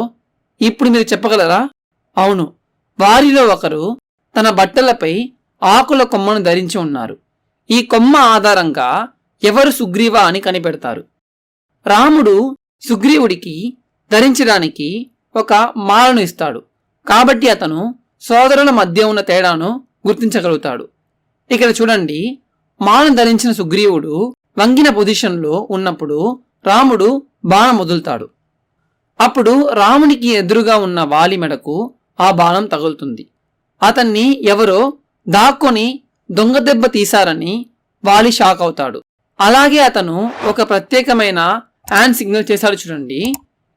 ఇప్పుడు మీరు చెప్పగలరా? అవును, వారిలో ఒకరు తన బట్టలపై ఆకుల కొమ్మను ధరించి ఉన్నారు. ఈ కొమ్మ ఆధారంగా ఎవరు సుగ్రీవా అని కనిపెడతారు. రాముడు సుగ్రీవుడికి ధరించడానికి ఒక మాలను ఇస్తాడు. కాబట్టి అతను సోదరుల మధ్య ఉన్న తేడాను గుర్తించగలుగుతాడు. ఇక్కడ చూడండి, మాలను ధరించిన సుగ్రీవుడు వంగిన పొజిషన్లో ఉన్నప్పుడు రాముడు బాణం వదులుతాడు. అప్పుడు రామునికి ఎదురుగా ఉన్న వాలి మెడకు ఆ బాణం తగులుతుంది. అతన్ని ఎవరో దాక్కొని దొంగ దెబ్బ తీశారని వాలి షాక్ అవుతాడు. అలాగే అతను ఒక ప్రత్యేకమైన హ్యాండ్ సిగ్నల్ చేశాడు. చూడండి,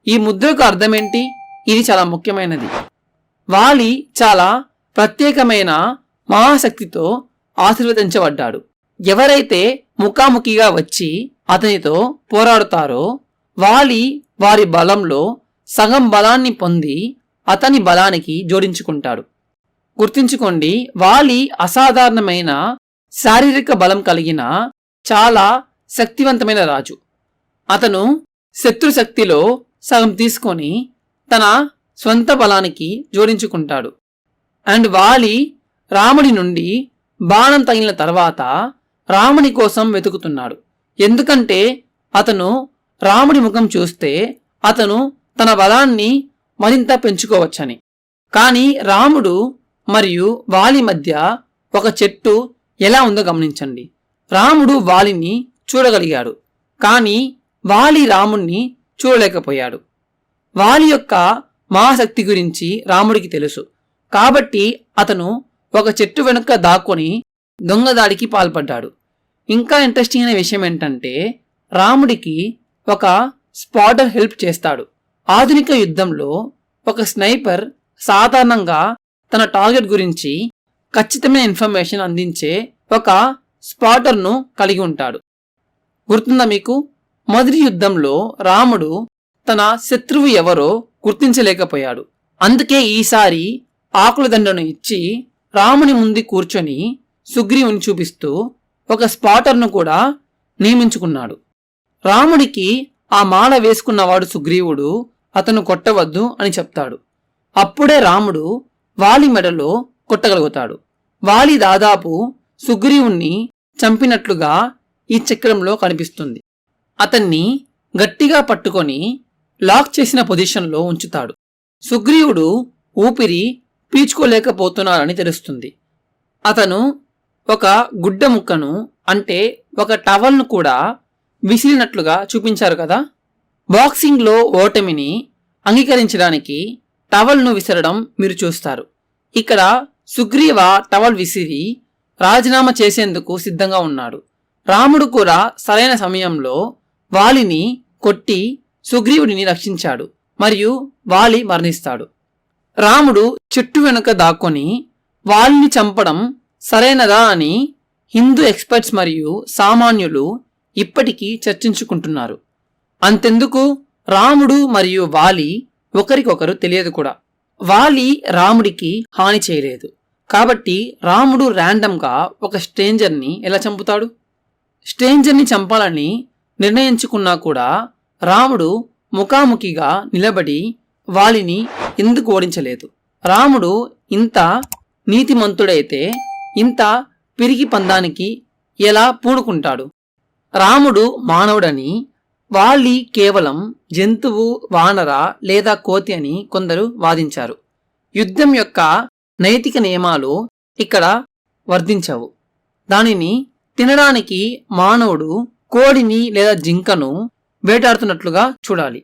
ఈ ముద్రకు అర్థమేంటి? ఇది చాలా ముఖ్యమైనది. వాలి చాలా ప్రత్యేకమైన మహాశక్తితో ఆశీర్వదించబడ్డాడు. ఎవరైతే ముఖాముఖిగా వచ్చి అతనితో పోరాడుతారో వాలి వారి బలంలో సగం బలాన్ని పొంది అతని బలానికి జోడించుకుంటాడు. గుర్తుంచుకోండి, వాలి అసాధారణమైన శారీరక బలం కలిగిన చాలా శక్తివంతమైన రాజు. అతను శత్రుశక్తిలో సగం తీసుకొని తన స్వంత బలానికి జోడించుకుంటాడు. అండ్ వాలి రాముడి నుండి బాణం తగిలిన తర్వాత రాముని కోసం వెతుకుతున్నాడు. ఎందుకంటే అతను రాముడి ముఖం చూస్తే అతను తన బలాన్ని మరింత పెంచుకోవచ్చని. కానీ రాముడు మరియు వాలి మధ్య ఒక చెట్టు ఎలా ఉందో గమనించండి. రాముడు వాలిని చూడగలిగాడు, కానీ వాలి రాముణ్ణి చూడలేకపోయాడు. వాలి యొక్క మహాశక్తి గురించి రాముడికి తెలుసు. కాబట్టి అతను ఒక చెట్టు వెనుక దాక్కొని దొంగదాడికి పాల్పడ్డాడు. ఇంకా ఇంట్రెస్టింగ్ అయిన విషయం ఏంటంటే రాముడికి ఒక స్పాటర్ హెల్ప్ చేస్తాడు. ఆధునిక యుద్ధంలో ఒక స్నైపర్ సాధారణంగా తన టార్గెట్ గురించి ఖచ్చితమైన ఇన్ఫర్మేషన్ అందించే ఒక స్పాటర్ను కలిగి ఉంటాడు. గుర్తుందా మీకు? మొదటి యుద్ధంలో రాముడు తన శత్రువు ఎవరో గుర్తించలేకపోయాడు. అందుకే ఈసారి ఆకుల దండను ఇచ్చి రాముని ముందు కూర్చొని సుగ్రీవుని చూపిస్తూ ఒక స్పాటర్ను కూడా నియమించుకున్నాడు. రాముడికి ఆ మాల వేసుకున్నవాడు సుగ్రీవుడు, అతను కొట్టవద్దు అని చెప్తాడు. అప్పుడే రాముడు వాలి మెడలో కొట్టగలుగుతాడు. వాలి దాదాపు సుగ్రీవుణ్ణి చంపినట్లుగా ఈ చక్రంలో కనిపిస్తుంది. అతన్ని గట్టిగా పట్టుకొని లాక్ చేసిన పొజిషన్లో ఉంచుతాడు. సుగ్రీవుడు ఊపిరి పీల్చుకోలేకపోతున్నాడని తెలుస్తుంది. అతను ఒక గుడ్డ ముక్కను అంటే ఒక టవల్ను కూడా విసిరినట్లుగా చూపించారు కదా. బాక్సింగ్లో ఓటమిని అంగీకరించడానికి టవల్ను విసరడం మీరు చూస్తారు. ఇక్కడ సుగ్రీవ టవల్ విసిరి రాజీనామా చేసేందుకు సిద్ధంగా ఉన్నాడు. రాముడు కూడా సరైన సమయంలో వాలిని కొట్టి సుగ్రీవుడిని రక్షించాడు మరియు వాలి మరణిస్తాడు. రాముడు చెట్టు వెనుక దాక్కొని వాలిని చంపడం సరైనదా అని హిందూ ఎక్స్పర్ట్స్ మరియు సామాన్యులు ఇప్పటికీ చర్చించుకుంటున్నారు. అంతెందుకు, రాముడు మరియు వాలి ఒకరికొకరు తెలియదు కూడా. వాలి రాముడికి హాని చేయలేదు, కాబట్టి రాముడు ర్యాండమ్గా ఒక స్ట్రేంజర్ని ఎలా చంపుతాడు? స్ట్రేంజర్ని చంపాలని నిర్ణయించుకున్నా కూడా రాముడు ముఖాముఖిగా నిలబడి వాలిని ఎందుకు ఓడించలేదు? రాముడు ఇంత నీతిమంతుడైతే ఇంత పిరికి పందానికి ఎలా పూనుకుంటాడు? రాముడు మానవుడని, వాలి కేవలం జంతువు, వానర లేదా కోతి అని కొందరు వాదించారు. యుద్ధం యొక్క నైతిక నియమాలు ఇక్కడ వర్తించవు. దానిని తినడానికి మానవుడు కోడిని లేదా జింకను వేటాడుతున్నట్లుగా చూడాలి.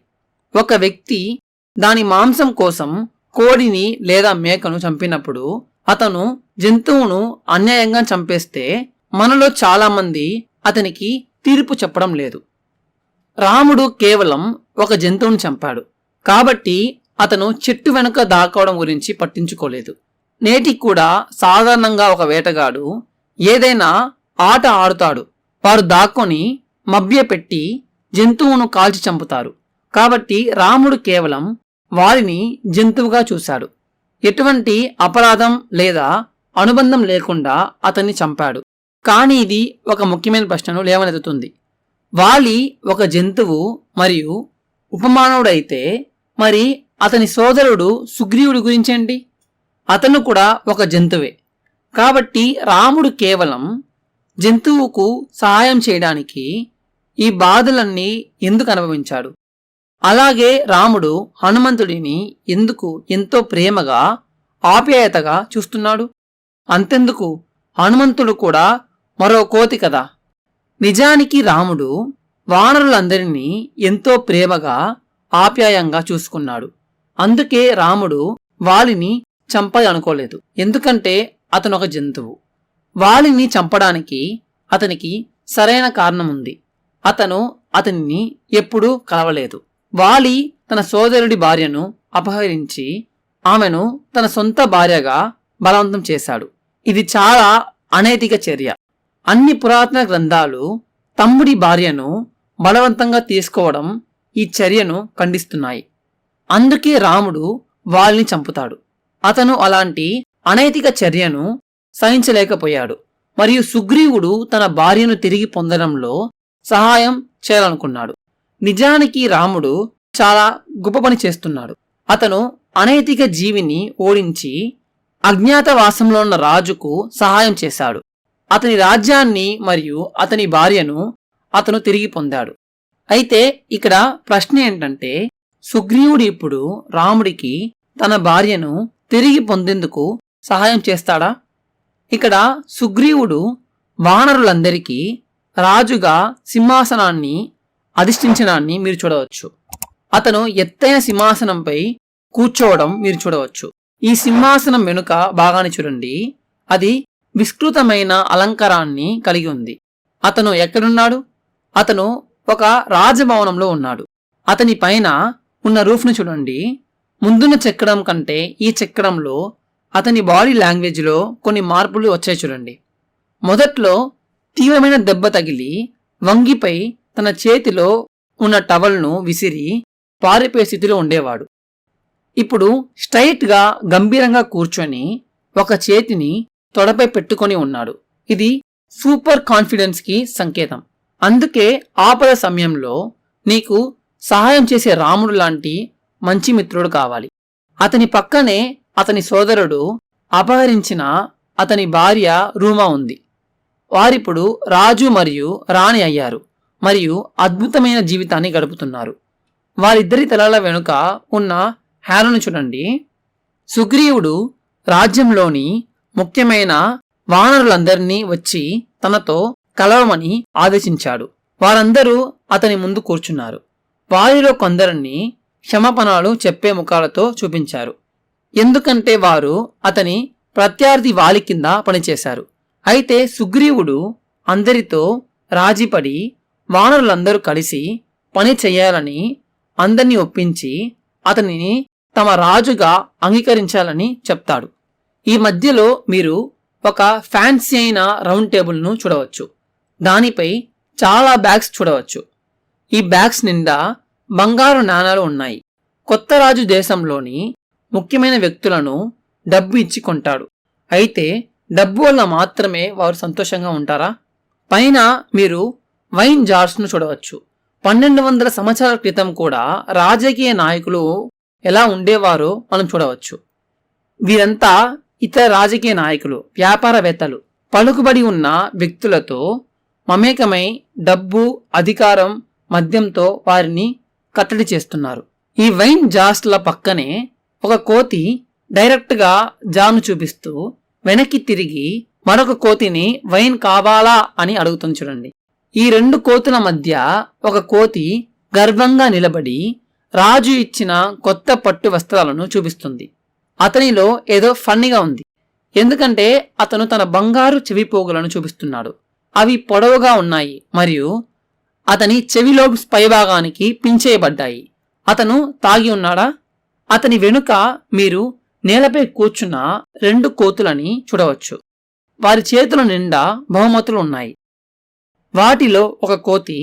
ఒక వ్యక్తి దాని మాంసం కోసం కోడిని లేదా మేకను చంపినప్పుడు అతను జంతువును అన్యాయంగా చంపేస్తే మనలో చాలామంది అతనికి తీర్పు చెప్పడం లేదు. రాముడు కేవలం ఒక జంతువును చంపాడు కాబట్టి అతను చెట్టు వెనుక దాక్కోవడం గురించి పట్టించుకోలేదు. నేటికి కూడా సాధారణంగా ఒక వేటగాడు ఏదైనా ఆట ఆడుతాడు. వారు దాక్కొని మభ్యపెట్టి జంతువును కాల్చి చంపుతారు. కాబట్టి రాముడు కేవలం వారిని జంతువుగా చూశాడు. ఎటువంటి అపరాధం లేదా అనుబంధం లేకుండా అతన్ని చంపాడు. కానీ ఇది ఒక ముఖ్యమైన ప్రశ్నను లేవనెత్తుతుంది. వాలి ఒక జంతువు మరియు ఉపమానవుడైతే మరి అతని సోదరుడు సుగ్రీవుడి గురించేంటి? అతను కూడా ఒక జంతువే. కాబట్టి రాముడు కేవలం జంతువుకు సహాయం చేయడానికి ఈ బాధలన్నీ ఎందుకు అనుభవించాడు? అలాగే రాముడు హనుమంతుడిని ఎందుకు ఎంతో ప్రేమగా ఆప్యాయతగా చూస్తున్నాడు? అంతెందుకు, హనుమంతుడు కూడా మరో కోతి కదా. నిజానికి రాముడు వానరులందరినీ ఎంతో ప్రేమగా ఆప్యాయంగా చూసుకున్నాడు. అందుకే రాముడు వాలిని చంపాలి అనుకోలేదు. ఎందుకంటే అతను ఒక జంతువు. వాలిని చంపడానికి అతనికి సరైన కారణం ఉంది. అతను అతనిని ఎప్పుడూ కలవలేదు. వాలి తన సోదరుడి భార్యను అపహరించి ఆమెను తన సొంత భార్యగా బలవంతం చేశాడు. ఇది చాలా అనైతిక చర్య. అన్ని పురాతన గ్రంథాలు తమ్ముడి భార్యను బలవంతంగా తీసుకోవడం ఈ చర్యను ఖండిస్తున్నాయి. అందుకే రాముడు వాలిని చంపుతాడు. అతను అలాంటి అనైతిక చర్యను సహించలేకపోయాడు మరియు సుగ్రీవుడు తన భార్యను తిరిగి పొందడంలో సహాయం చేయాలనుకున్నాడు. నిజానికి రాముడు చాలా గొప్ప పని చేస్తున్నాడు. అతను అనైతిక జీవిని ఓడించి అజ్ఞాతవాసంలో ఉన్న రాజుకు సహాయం చేశాడు. అతని రాజ్యాన్ని మరియు అతని భార్యను అతను తిరిగి పొందాడు. అయితే ఇక్కడ ప్రశ్న ఏంటంటే, సుగ్రీవుడు ఇప్పుడు రాముడికి తన భార్యను తిరిగి పొందేందుకు సహాయం చేస్తాడా? ఇక్కడ సుగ్రీవుడు వానరులందరికీ రాజుగా సింహాసనాన్ని అధిష్ఠించడాన్ని మీరు చూడవచ్చు. అతను ఎత్తైన సింహాసనంపై కూర్చోవడం మీరు చూడవచ్చు. ఈ సింహాసనం వెనుక భాగాన్ని చూడండి. అది విస్తృతమైన అలంకారాన్ని కలిగి ఉంది. అతను ఎక్కడున్నాడు? అతను ఒక రాజభవనంలో ఉన్నాడు. అతని పైన ఉన్న రూఫ్ను చూడండి. ముందున్న చెక్కడం కంటే ఈ చెక్కడంలో అతని బాడీ లాంగ్వేజ్లో కొన్ని మార్పులు వచ్చాయి చూడండి. మొదట్లో తీవ్రమైన దెబ్బ తగిలి వంగిపై తన చేతిలో ఉన్న టవల్ను విసిరి పారిపోయే స్థితిలో ఉండేవాడు. ఇప్పుడు స్ట్రైట్గా గంభీరంగా కూర్చొని ఒక చేతిని తొడపై పెట్టుకొని ఉన్నాడు. ఇది సూపర్ కాన్ఫిడెన్స్కి సంకేతం. అందుకే ఆపద సమయంలో నీకు సహాయం చేసే రాముడు లాంటి మంచి మిత్రుడు కావాలి. అతని పక్కనే అతని సోదరుడు అపహరించిన అతని భార్య రూమా ఉంది. వారిప్పుడు రాజు మరియు రాణి అయ్యారు మరియు అద్భుతమైన జీవితాన్ని గడుపుతున్నారు. వారిద్దరి తలల వెనుక ఉన్న హ్యాలను చూడండి. సుగ్రీవుడు రాజ్యంలోని ముఖ్యమైన వానరులందరినీ వచ్చి తనతో కలవమని ఆదేశించాడు. వారందరూ అతని ముందు కూర్చున్నారు. వారిలో కొందరిని క్షమాపణలు చెప్పే ముఖాలతో చూపించారు. ఎందుకంటే వారు అతని ప్రత్యర్థి వాలి కింద పనిచేశారు. అయితే సుగ్రీవుడు అందరితో రాజీపడి వానరులందరూ కలిసి పని చేయాలని అందరినీ ఒప్పించి అతనిని తమ రాజుగా అంగీకరించాలని చెప్తాడు. ఈ మధ్యలో మీరు ఒక ఫ్యాన్సీ అయిన రౌండ్ టేబుల్ను చూడవచ్చు. దానిపై చాలా బ్యాగ్స్ చూడవచ్చు. ఈ బ్యాగ్స్ నిండా బంగారు నాణాలు ఉన్నాయి. కొత్త రాజు దేశంలోని ముఖ్యమైన వ్యక్తులను డబ్బు ఇచ్చి కొంటాడు. అయితే డబ్బు వల్ల మాత్రమే వారు సంతోషంగా ఉంటారా? పైన మీరు వైన్ జార్స్ను చూడవచ్చు. 1200 సంవత్సరాల క్రితం కూడా రాజకీయ నాయకులు ఎలా ఉండేవారో మనం చూడవచ్చు. వీరంతా ఇతర రాజకీయ నాయకులు, వ్యాపారవేత్తలు, పలుకుబడి ఉన్న వ్యక్తులతో మమేకమై డబ్బు, అధికారం, మద్యంతో వారిని కట్టడి చేస్తున్నారు. ఈ వైన్ జార్స్ల పక్కనే ఒక కోతి డైరెక్ట్గా జార్ను చూపిస్తూ వెనక్కి తిరిగి మరొక కోతిని వైన్ కావాలా అని అడుగుతుంది చూడండి. ఈ 2 కోతుల మధ్య ఒక కోతి గర్వంగా నిలబడి రాజు ఇచ్చిన కొత్త పట్టు వస్త్రాలను చూపిస్తుంది. అతనిలో ఏదో ఫన్నీగా ఉంది. ఎందుకంటే అతను తన బంగారు చెవిపోగులను చూపిస్తున్నాడు. అవి పొడవుగా ఉన్నాయి మరియు అతని చెవిలో పైభాగానికి పించేయబడ్డాయి. అతను తాగి ఉన్నాడా? అతని వెనుక మీరు నేలపై కూర్చున్న 2 కోతులని చూడవచ్చు. వారి చేతుల నిండా బహుమతులు ఉన్నాయి. వాటిలో ఒక కోతి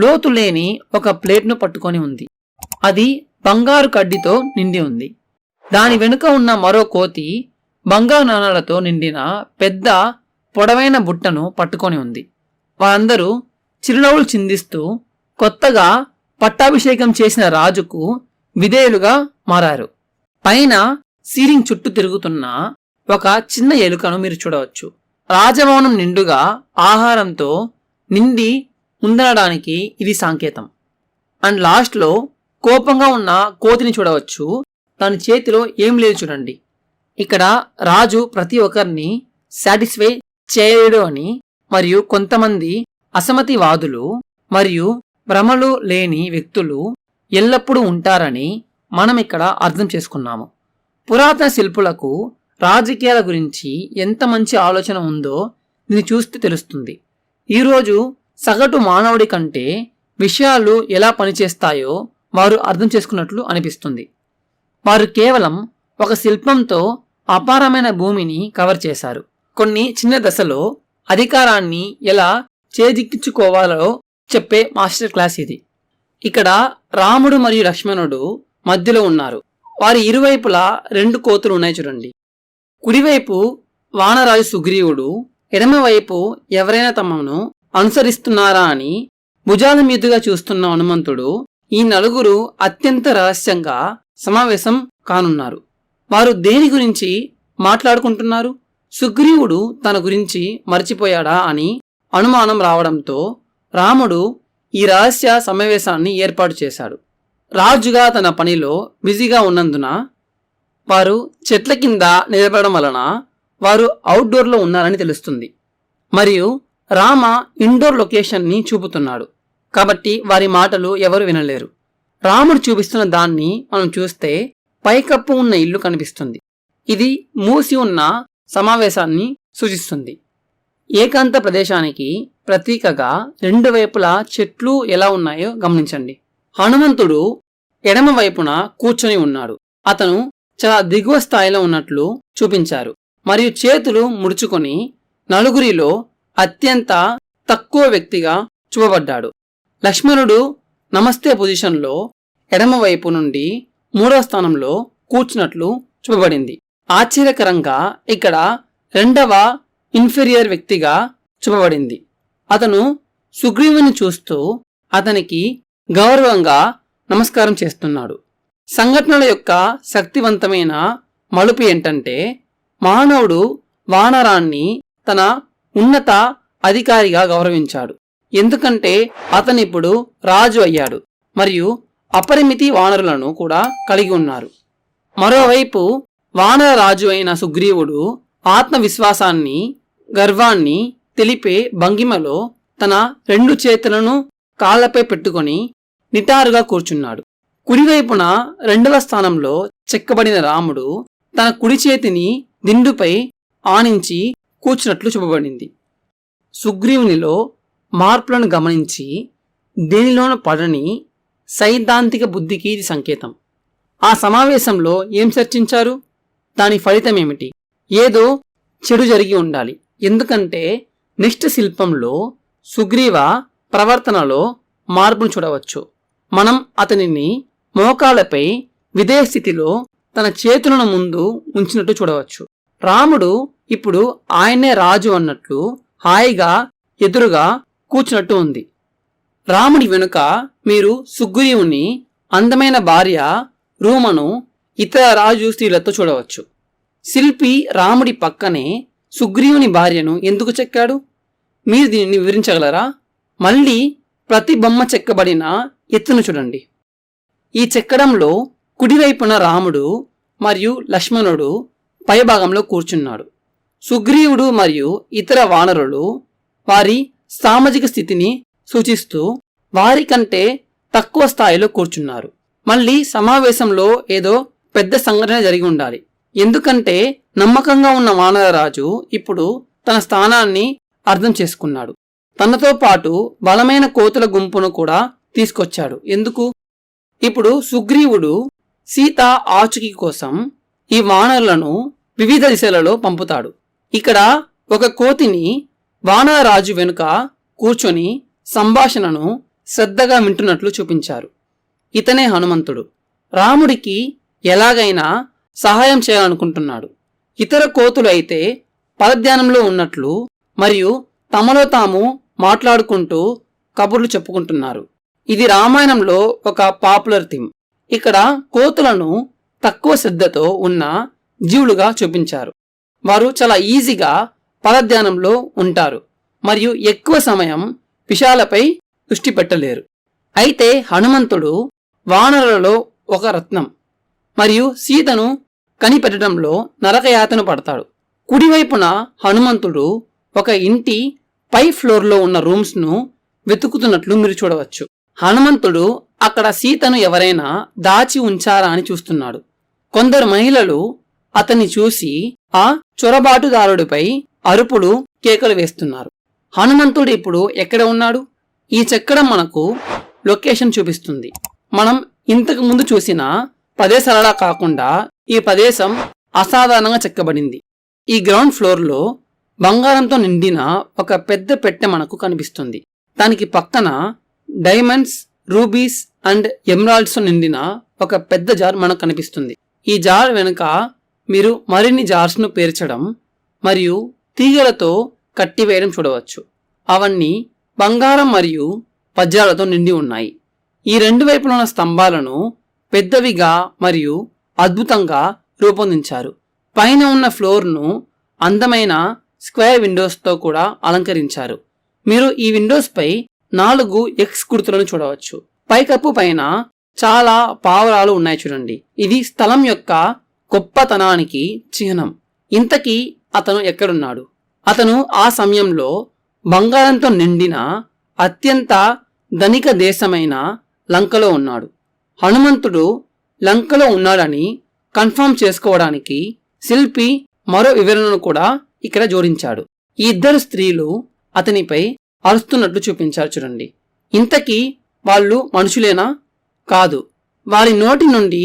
లోతు లేని ఒక ప్లేట్ను పట్టుకొని ఉంది. అది బంగారు కడ్డీతో నిండి ఉంది. దాని వెనుక ఉన్న మరో కోతి బంగారు నాణాలతో నిండిన పెద్ద పొడవైన బుట్టను పట్టుకొని ఉంది. వారందరూ చిరునవ్వులు చిందిస్తూ కొత్తగా పట్టాభిషేకం చేసిన రాజుకు విధేయులుగా మారారు. పైన సీలింగ్ చుట్టూ తిరుగుతున్న ఒక చిన్న ఎలుకను మీరు చూడవచ్చు. రాజభవనం నిండుగా ఆహారంతో నిండి ఉందనడానికి ఇది సంకేతం. అండ్ లాస్ట్లో కోపంగా ఉన్న కోతిని చూడవచ్చు. దాని చేతిలో ఏం లేదు చూడండి. ఇక్కడ రాజు ప్రతి ఒక్కరిని సాటిస్ఫై చేయలేడు అని మరియు కొంతమంది అసమ్మతివాదులు మరియు భ్రమలు లేని వ్యక్తులు ఎల్లప్పుడూ ఉంటారని మనం ఇక్కడ అర్థం చేసుకున్నాము. పురాతన శిల్పులకు రాజకీయాల గురించి ఎంత మంచి ఆలోచన ఉందో దీన్ని చూస్తే తెలుస్తుంది. ఈరోజు సగటు మానవుడి కంటే విషయాలు ఎలా పనిచేస్తాయో వారు అర్థం చేసుకున్నట్లు అనిపిస్తుంది. వారు కేవలం ఒక శిల్పంతో అపారమైన భూమిని కవర్ చేశారు. కొన్ని చిన్న దశలో అధికారాన్ని ఎలా చేజిక్కించుకోవాలో చెప్పే మాస్టర్ క్లాస్ ఇది. ఇక్కడ రాముడు మరియు లక్ష్మణుడు మధ్యలో ఉన్నారు. వారి ఇరువైపులా 2 కోతులు ఉన్నాయి చూడండి. కుడివైపు వానరాజు సుగ్రీవుడు, ఎడమవైపు ఎవరైనా తమను అనుసరిస్తున్నారా అని భుజాల మీదుగా చూస్తున్న హనుమంతుడు. ఈ నలుగురు అత్యంత రహస్యంగా సమావేశం కానున్నారు. వారు దేని గురించి మాట్లాడుకుంటున్నారు? సుగ్రీవుడు తన గురించి మర్చిపోయాడా అని అనుమానం రావడంతో రాముడు ఈ రహస్య సమావేశాన్ని ఏర్పాటు చేశాడు. రాజుగా తన పనిలో బిజీగా ఉన్నందున వారు చెట్ల కింద నిలబడడం వలన వారు అవుట్డోర్లో ఉన్నారని తెలుస్తుంది. మరియు రామ ఇండోర్ లొకేషన్ని చూపుతున్నాడు కాబట్టి వారి మాటలు ఎవరు వినలేరు. రాముడు చూపిస్తున్న దాన్ని మనం చూస్తే పైకప్పు ఉన్న ఇల్లు కనిపిస్తుంది. ఇది మూసి ఉన్న సమావేశాన్ని సూచిస్తుంది. ఏకాంత ప్రదేశానికి ప్రతీకగా 2 వైపులా చెట్లు ఎలా ఉన్నాయో గమనించండి. హనుమంతుడు ఎడమ వైపున కూర్చొని ఉన్నాడు. అతను చాలా దిగువ స్థాయిలో ఉన్నట్లు చూపించారు మరియు చేతులు ముడుచుకొని నలుగురిలో అత్యంత తక్కువ వ్యక్తిగా చూపబడ్డాడు. లక్ష్మణుడు నమస్తే పొజిషన్లో ఎడమవైపు నుండి 3వ స్థానంలో కూర్చున్నట్లు చూపబడింది. ఆశ్చర్యకరంగా ఇక్కడ 2వ ఇన్ఫీరియర్ వ్యక్తిగా చూపబడింది. అతను సుగ్రీవుని చూస్తూ అతనికి గౌరవంగా నమస్కారం చేస్తున్నాడు. సంఘటనల యొక్క శక్తివంతమైన మలుపు ఏంటంటే మానవుడు వానరాన్ని తన ఉన్నత అధికారిగా గౌరవించాడు. ఎందుకంటే అతనిప్పుడు రాజు అయ్యాడు మరియు అపరిమితి వానరులను కూడా కలిగి ఉన్నారు. మరోవైపు వానర రాజు అయిన సుగ్రీవుడు ఆత్మవిశ్వాసాన్ని, గర్వాన్ని తెలిపే భంగిమలో తన 2 చేతులను కాళ్లపై పెట్టుకొని నిటారుగా కూర్చున్నాడు. కుడివైపున 2వ స్థానంలో చెక్కబడిన రాముడు తన కుడి చేతిని దిండుపై ఆనించి కూర్చున్నట్లు చూపబడింది. సుగ్రీవునిలో మార్పులను గమనించి దేనిలోనూ పడని సైద్ధాంతిక బుద్ధికి ఇది సంకేతం. ఆ సమావేశంలో ఏం చర్చించారు? దాని ఫలితం ఏమిటి? ఏదో చెడు జరిగి ఉండాలి. ఎందుకంటే నెక్స్ట్ శిల్పంలో సుగ్రీవ ప్రవర్తనలో మార్పును చూడవచ్చు. మనం అతనిని మోకాళ్ళపై విధేయ స్థితిలో తన చేతులను ముందు ఉంచినట్టు చూడవచ్చు. రాముడు ఇప్పుడు ఆయనే రాజు అన్నట్లు హాయిగా ఎదురుగా కూర్చున్నట్టు ఉంది. రాముడి వెనుక మీరు సుగ్రీవుని అందమైన భార్య రూమను ఇతర రాజు స్త్రీలతో చూడవచ్చు. శిల్పి రాముడి పక్కనే సుగ్రీవుని భార్యను ఎందుకు చెక్కాడు? మీరు దీనిని వివరించగలరా? మళ్ళీ ప్రతి బొమ్మ చెక్కబడిన ఎత్తును చూడండి. ఈ చెక్కడంలో కుడివైపున రాముడు మరియు లక్ష్మణుడు పైభాగంలో కూర్చున్నాడు. సుగ్రీవుడు మరియు ఇతర వానరులు వారి సామాజిక స్థితిని సూచిస్తూ వారి కంటే తక్కువ స్థాయిలో కూర్చున్నారు. మళ్ళీ సమావేశంలో ఏదో పెద్ద సంఘటన జరిగి ఉండాలి. ఎందుకంటే నమ్మకంగా ఉన్న వానరరాజు ఇప్పుడు తన స్థానాన్ని అర్థం చేసుకున్నాడు. తనతో పాటు బలమైన కోతుల గుంపును కూడా తీసుకొచ్చాడు. ఎందుకు? ఇప్పుడు సుగ్రీవుడు సీత ఆచూకీ కోసం ఈ వానరులను వివిధ దిశలలో పంపుతాడు. ఇక్కడ ఒక కోతిని వానరరాజు వెనుక కూర్చొని సంభాషణను శ్రద్ధగా వింటున్నట్లు చూపించారు. ఇతనే హనుమంతుడు. రాముడికి ఎలాగైనా సహాయం చేయాలనుకుంటున్నాడు. ఇతర కోతులు అయితే పరధ్యానంలో ఉన్నట్లు మరియు తమలో తాము మాట్లాడుకుంటూ కబుర్లు చెప్పుకుంటున్నారు. ఇది రామాయణంలో ఒక పాపులర్ థీమ్. ఇక్కడ కోతులను తక్కువ శ్రద్ధతో ఉన్న జీవులుగా చూపించారు. వారు చాలా ఈజీగా పరధ్యానంలో ఉంటారు మరియు ఎక్కువ సమయం విషయాలపై దృష్టి పెట్టలేరు. అయితే హనుమంతుడు వానరులలో ఒక రత్నం మరియు సీతను కనిపెట్టడంలో నరకయాతన పడతాడు. కుడివైపున హనుమంతుడు ఒక ఇంటి పై ఫ్లోర్లో ఉన్న రూమ్స్ను వెతుకుతున్నట్లు మీరు చూడవచ్చు. హనుమంతుడు అక్కడ సీతను ఎవరైనా దాచి ఉంచారా అని చూస్తున్నాడు. కొందరు మహిళలు అతన్ని చూసి ఆ చొరబాటుదారుడిపై అరుపులు కేకలు వేస్తున్నారు. హనుమంతుడు ఇప్పుడు ఎక్కడ ఉన్నాడు? ఈ చెక్కడం మనకు లొకేషన్ చూపిస్తుంది. మనం ఇంతకు ముందు చూసిన ప్రదేశాలలా కాకుండా ఈ ప్రదేశం అసాధారణంగా చెక్కబడింది. ఈ గ్రౌండ్ ఫ్లోర్లో బంగారంతో నిండిన ఒక పెద్ద పెట్టె మనకు కనిపిస్తుంది. దానికి పక్కన డైమండ్స్, రూబీస్ అండ్ ఎమరాల్డ్స్ నిండిన ఒక పెద్ద జార్ మనకు కనిపిస్తుంది. ఈ జార్ వెనుక మీరు మరిన్ని జార్స్ను పేర్చడం మరియు తీగలతో కట్టివేయడం చూడవచ్చు. అవన్నీ బంగారం మరియు వజ్రాలతో నిండి ఉన్నాయి. ఈ రెండు వైపుల ఉన్న స్తంభాలను పెద్దవిగా మరియు అద్భుతంగా రూపొందించారు. పైన ఉన్న ఫ్లోర్ను అందమైన స్క్వేర్ విండోస్తో కూడా అలంకరించారు. మీరు ఈ విండోస్ పై 4 ఎక్స్ గుర్తులను చూడవచ్చు. పైకప్పు పైన చాలా పావురాలు ఉన్నాయి చూడండి. ఇది స్థలం యొక్క గొప్పతనానికి చిహ్నం. ఇంతకీ అతను ఎక్కడున్నాడు? అతను ఆ సమయంలో బంగారంతో నిండిన అత్యంత ధనిక దేశమైన లంకలో ఉన్నాడు. హనుమంతుడు లంకలో ఉన్నాడని కన్ఫర్మ్ చేసుకోవడానికి శిల్పి మరో వివరణను కూడా ఇక్కడ జోడించాడు. ఈ ఇద్దరు స్త్రీలు అతనిపై అరుస్తున్నట్లు చూపించారు చూడండి. ఇంతకీ వాళ్ళు మనుషులేనా? కాదు. వారి నోటి నుండి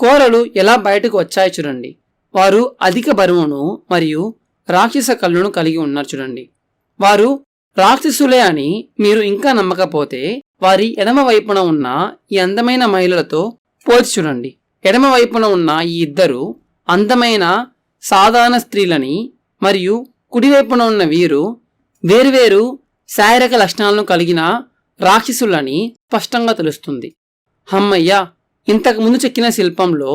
కోరలు ఎలా బయటకు వచ్చాయి చూడండి. వారు అధిక బరువును మరియు రాక్షస కళ్ళను కలిగి ఉన్నారు చూడండి. వారు రాక్షసులే అని మీరు ఇంకా నమ్మకపోతే వారి ఎడమ వైపున ఉన్న ఈ అందమైన మహిళలతో పోల్చి చూడండి. ఎడమ వైపున ఉన్న ఈ ఇద్దరు అందమైన సాధారణ స్త్రీలని మరియు కుడివైపున ఉన్న వీరు వేరువేరు శారీరక లక్షణాలను కలిగిన రాక్షసులని స్పష్టంగా తెలుస్తుంది. హమ్మయ్య! ఇంతకు ముందు చెక్కిన శిల్పంలో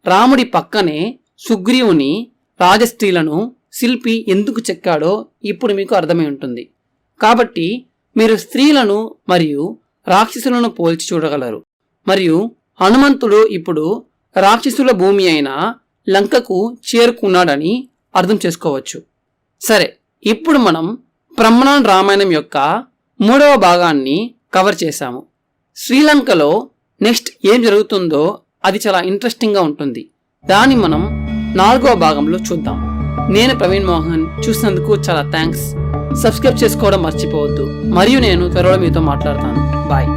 రాముడి పక్కనే సుగ్రీవుని రాజస్త్రీలను శిల్పి ఎందుకు చెక్కాడో ఇప్పుడు మీకు అర్థమై ఉంటుంది. కాబట్టి మీరు స్త్రీలను మరియు రాక్షసులను పోల్చి చూడగలరు. మరియు హనుమంతుడు ఇప్పుడు రాక్షసుల భూమి అయిన లంకకు చేరుకున్నాడని అర్థం చేసుకోవచ్చు. సరే, ఇప్పుడు మనం బ్రహ్మనాన్ రామాయణం యొక్క 3వ భాగాన్ని కవర్ చేశాము. శ్రీలంకలో నెక్స్ట్ ఏం జరుగుతుందో అది చాలా ఇంట్రెస్టింగ్గా ఉంటుంది. దాన్ని మనం 4వ భాగంలో చూద్దాం. నేను ప్రవీణ్ మోహన్. చూసినందుకు చాలా థ్యాంక్స్. సబ్స్క్రైబ్ చేసుకోవడం మర్చిపోవద్దు. మరియు నేను త్వరలో మీతో మాట్లాడతాను. బాయ్.